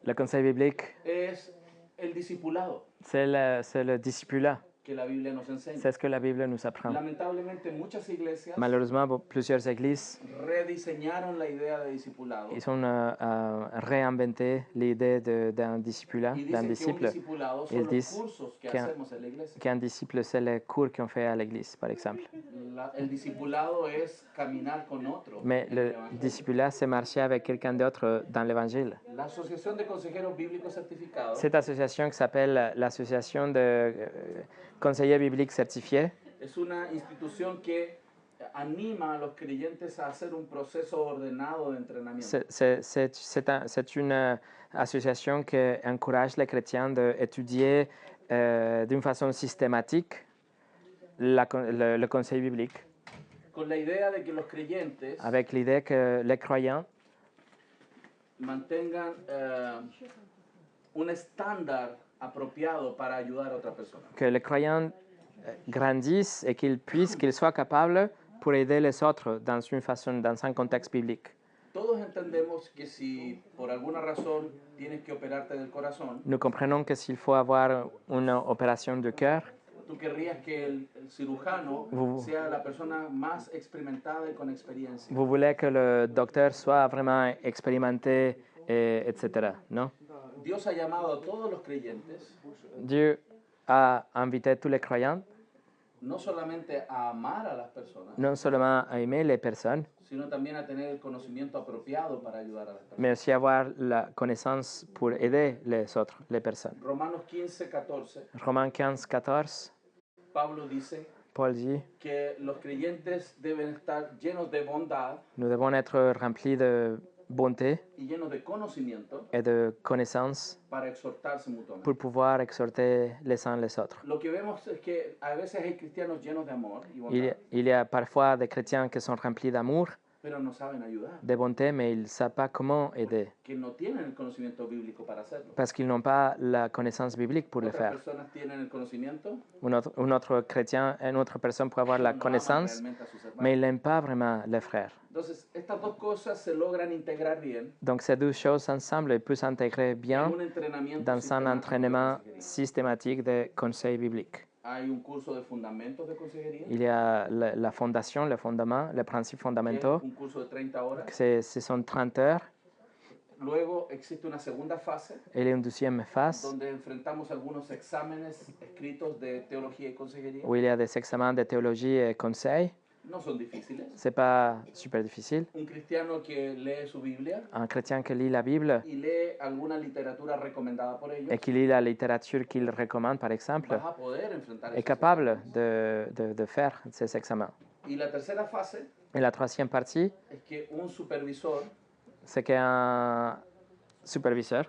Le conseil biblique, es el discipulado c'est le discipulat. que la Biblia nos enseña. C'est ce que la Bible nous apprend. Lamentablemente muchas iglesias Malheureusement, plusieurs églises, rediseñaron la idea de discipulado ils ont réinventé l'idée d'un discipulat, y d'un dicen que un disciple. discipulado Ils son los disent cursos que qu'un- hacemos en la iglesia. Qu'un disciple, c'est les cours qu'on fait à l'église, par exemple. El discipulado es caminar con otro. Mais en el le evangelio. discipulat, c'est marcher avec quelqu'un d'autre dans l'évangile. La Asociación de Consejeros Bíblicos Certificados Cette association qui s'appelle l'Association de conseillers bibliques certifiés, es una institución que anima a los creyentes a hacer un proceso ordenado de entrenamiento. c'est une association qui encourage les chrétiens d'étudier d'une façon systématique le conseil biblique, Con la idea de que los creyentes avec l'idée que les croyants mantengan un estándar apropiado para ayudar a otra persona. que les croyants grandissent et qu'ils soient capables pour aider les autres dans un contexte biblique. Todos entendemos que si por alguna razón tienes que operarte del corazón, Nous comprenons que s'il faut avoir une opération de cœur, tú querrías que el cirujano sea la persona más experimentada y con experiencia. vous voulez que le docteur soit vraiment expérimenté, etc. Non? Dios ha llamado a todos los creyentes Dieu a invité tous les croyants no solamente a amar a las personas, non seulement à aimer les personnes, sino también a tener el conocimiento apropiado para ayudar a las personas. mais aussi avoir la connaissance pour aider les autres, les personnes. Romanos 15, 14, Romains 15, 14, Pablo dice Paul dit, que los creyentes deben estar llenos de bondad nous devons être remplis de bonté y llenos de conocimiento et de connaissance para exhortarse mutuamente. pour pouvoir exhorter les uns les autres. Lo que vemos es que a veces hay cristianos llenos de amor y bondad, Il y a parfois des chrétiens qui sont remplis d'amour, pero no saben ayudar, de bonté, mais ils ne savent pas comment aider que no tienen el conocimiento bíblico para hacerlo. parce qu'ils n'ont pas la connaissance biblique pour le Otras faire. personas tienen el conocimiento, Un autre chrétien, une autre personne peut avoir la no aman connaissance, realmente a sus hermanos. mais il n'aime pas vraiment les frères. Entonces, estas dos cosas se logran integrar bien Donc ces deux choses ensemble peuvent s'intégrer en bien un entrenamiento dans un sistemático de entraînement consejería. systématique de conseil biblique. Hay un curso de fundamentos de consejería, Il y a la fondation, le fondement, les principes que es fondamentaux. un curso de 30 horas. Ce sont 30 heures. Luego existe una segunda fase Et il y a une deuxième phase donde enfrentamos algunos exámenes escritos de teología y consejería. où il y a des examens de théologie et conseil. No son difíciles. C'est pas super difficile. Un cristiano que lee su Biblia Un chrétien qui lit la Bible y lee alguna literatura recomendada por ellos, et qui lit la littérature qu'il recommande, par exemple, vas a poder enfrentar est esos capable exámenes. de faire ces examens. Y la tercera fase Et la troisième partie, es que un supervisor c'est qu'un superviseur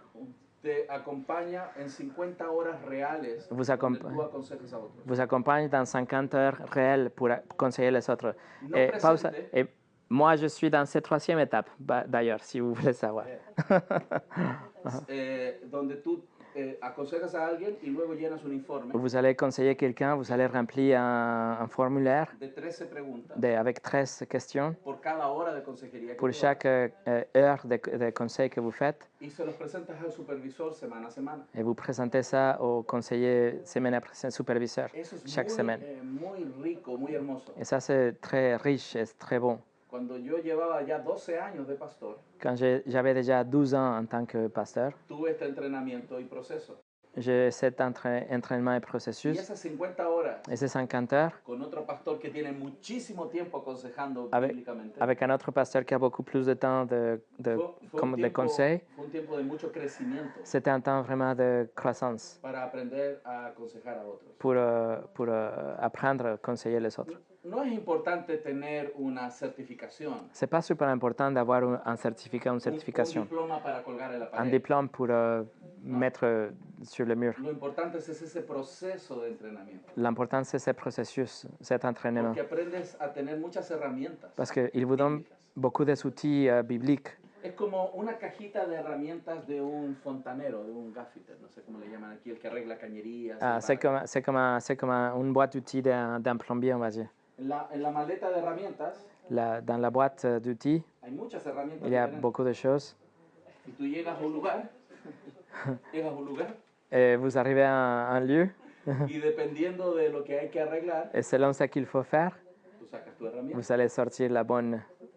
te acompaña en 50 horas reales Vous donde accompagne. tú aconsejas a otros. vous accompagne dans 50 heures réelles pour conseiller les autres. No Et, presente, et moi, je suis dans cette troisième étape, d'ailleurs, si vous voulez savoir. Donde tú aconsejas a alguien y luego llenas un informe Vous allez conseiller quelqu'un, vous allez remplir un formulaire de 13 preguntas avec 13 questions por cada hora de consejería que pour tú chaque heure de conseil que vous faites. y se los presentas al supervisor semana a semana. Et vous présentez ça au conseiller semaine après semaine, superviseur, Eso es chaque semaine. muy rico, muy hermoso. Et ça, c'est très riche et très bon. Cuando yo llevaba ya 12 años de pastor, Quand j'avais déjà 12 ans en tant que pasteur, tuve este entrenamiento y proceso. j'ai cet entraînement et Y processus. esas 50 horas Et ces 50 heures, con otro pastor que tiene muchísimo tiempo aconsejando avec, bíblicamente, avec un autre pasteur qui a beaucoup plus de temps de conseil, fue un tiempo de mucho crecimiento c'était un temps vraiment de croissance para aprender a aconsejar a otros. pour apprendre à conseiller les autres. No es importante tener una certificación, C'est pas super important d'avoir un certificat, une un certification, diploma para colgar en la un pared. diplôme pour mettre sur le mur. Lo importante es ese proceso de entrenamiento, L'important, c'est ce processus, cet entraînement. porque aprendes a tener muchas herramientas. Parce qu'il vous donne bíblicas. beaucoup d'outils bibliques. Es como una cajita de herramientas de un fontanero, de un gaffiter, no sé cómo le llaman aquí, el que arregla cañerías. Ah, c'est comme une boîte d'outils d'un plombier, on va dire. En la maleta de herramientas Dans la boîte d'outils, hay muchas herramientas il y a diferentes. beaucoup de choses. Y tú llegas a un lugar, Et vous arrivez à un lieu, y dependiendo de lo que hay que arreglar, et selon ce qu'il faut faire, tú sacas tu herramienta. vous allez sortir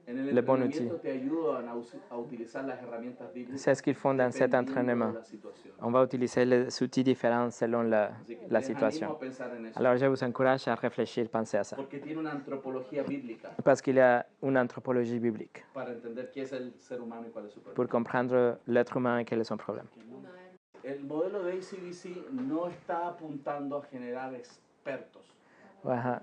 En el le bon entrenamiento outil. te ayudan a utilizar las herramientas bíblicas. C'est ce qu'ils font dans cet dependiendo entraînement. de la situación. On va utiliser les outils différents selon Así que la les animo situation. a pensar en eso, Alors je vous encourage à réfléchir, penser à ça. porque tiene una antropología bíblica Parce qu'il y a une anthropologie biblique para entender qué es el ser humano y cuál es su problema. pour comprendre l'être humain et quel est son problème. El modelo de ACBC no está apuntando a generar expertos. Voilà.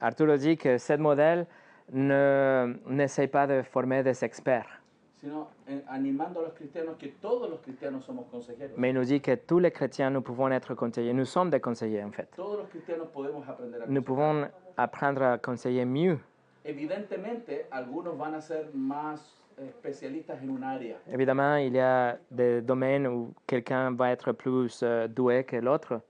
Arturo dit que ce modèle n'essaie pas de former des experts, Sino animando a los cristianos, que todos los cristianos somos consejeros. mais il nous dit que tous les chrétiens, nous pouvons être conseillers. Nous sommes des conseillers, en fait. Todos los cristianos podemos aprender a Nous aconsejar. pouvons apprendre à conseiller mieux. Evidentemente, algunos van a ser más especialistas en un área. Évidemment, il y a des domaines où quelqu'un va être plus doué que l'autre.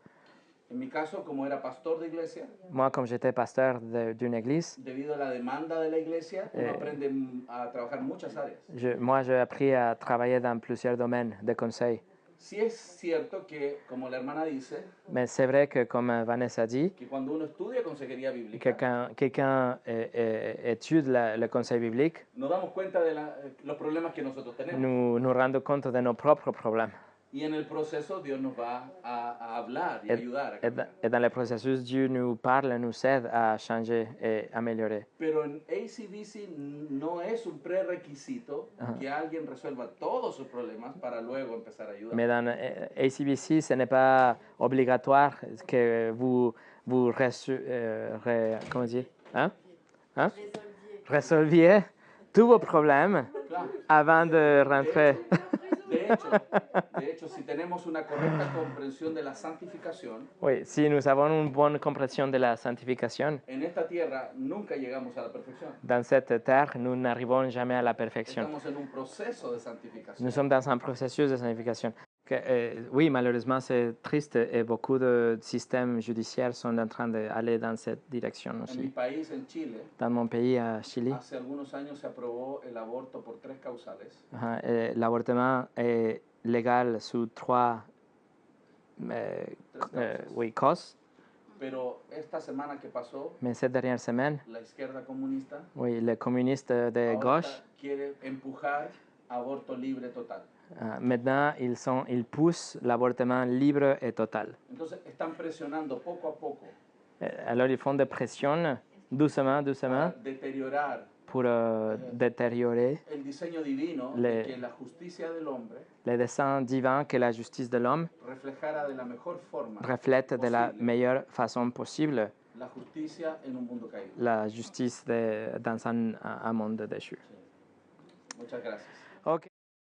En mi caso, como era pastor de iglesia, Moi, comme j'étais pasteur d'une église, debido a la demanda de la iglesia, uno aprende a trabajar en muchas áreas. moi, j'ai appris à travailler dans plusieurs domaines de conseil. Sí es cierto que, como la hermana dice, Mais c'est vrai que, comme Vanessa dit, que cuando uno estudia consejería bíblica, quelqu'un étude le conseil biblique, nos damos cuenta de los problemas que nosotros tenemos. nous rendons compte de nos propres problèmes. Y en el proceso Dios nos va a hablar y Et, ayudar. A et cambiar. dans le processus, Dieu nous parle, nous aide à changer et améliorer. Pero en ACBC no es un prerequisito que alguien resuelva todos sus problemas para luego empezar a ayudar. Mais dans ACBC, ce n'est pas obligatoire que vous comment dire, hein? Résolviez tous vos problèmes Claro. avant de rentrer. De de hecho, si tenemos una correcta comprensión de la santificación, Oui, si nous avons une bonne compréhension de la sanctification, en esta tierra nunca llegamos a la perfección. dans cette terre, nous n'arrivons jamais à la perfection. Estamos en un proceso de santificación. Nous sommes dans un processus de sanctification. Oui, malheureusement, c'est triste et beaucoup de systèmes judiciaires sont en train d'aller dans cette direction En mi aussi. país, en Chile, Dans mon pays, à Chili, hace algunos años se aprobó el aborto por 3 causales. l'avortement est légal sous trois oui, causes. Pero esta semana que pasó, Mais cette dernière semaine, la izquierda comunista oui, les communistes de ahora gauche, quiere empujar aborto libre total. maintenant, ils poussent l'avortement libre et total. Entonces están presionando poco a poco Alors, ils font des pressions doucement, doucement, para deteriorar pour détériorer el diseño divino Le- de que la justicia del hombre les desseins divins que la justice de l'homme reflejara de la mejor forma reflète de la posible meilleure façon possible la justicia en un mundo caído. la justice dans un monde déchu. Muchas gracias.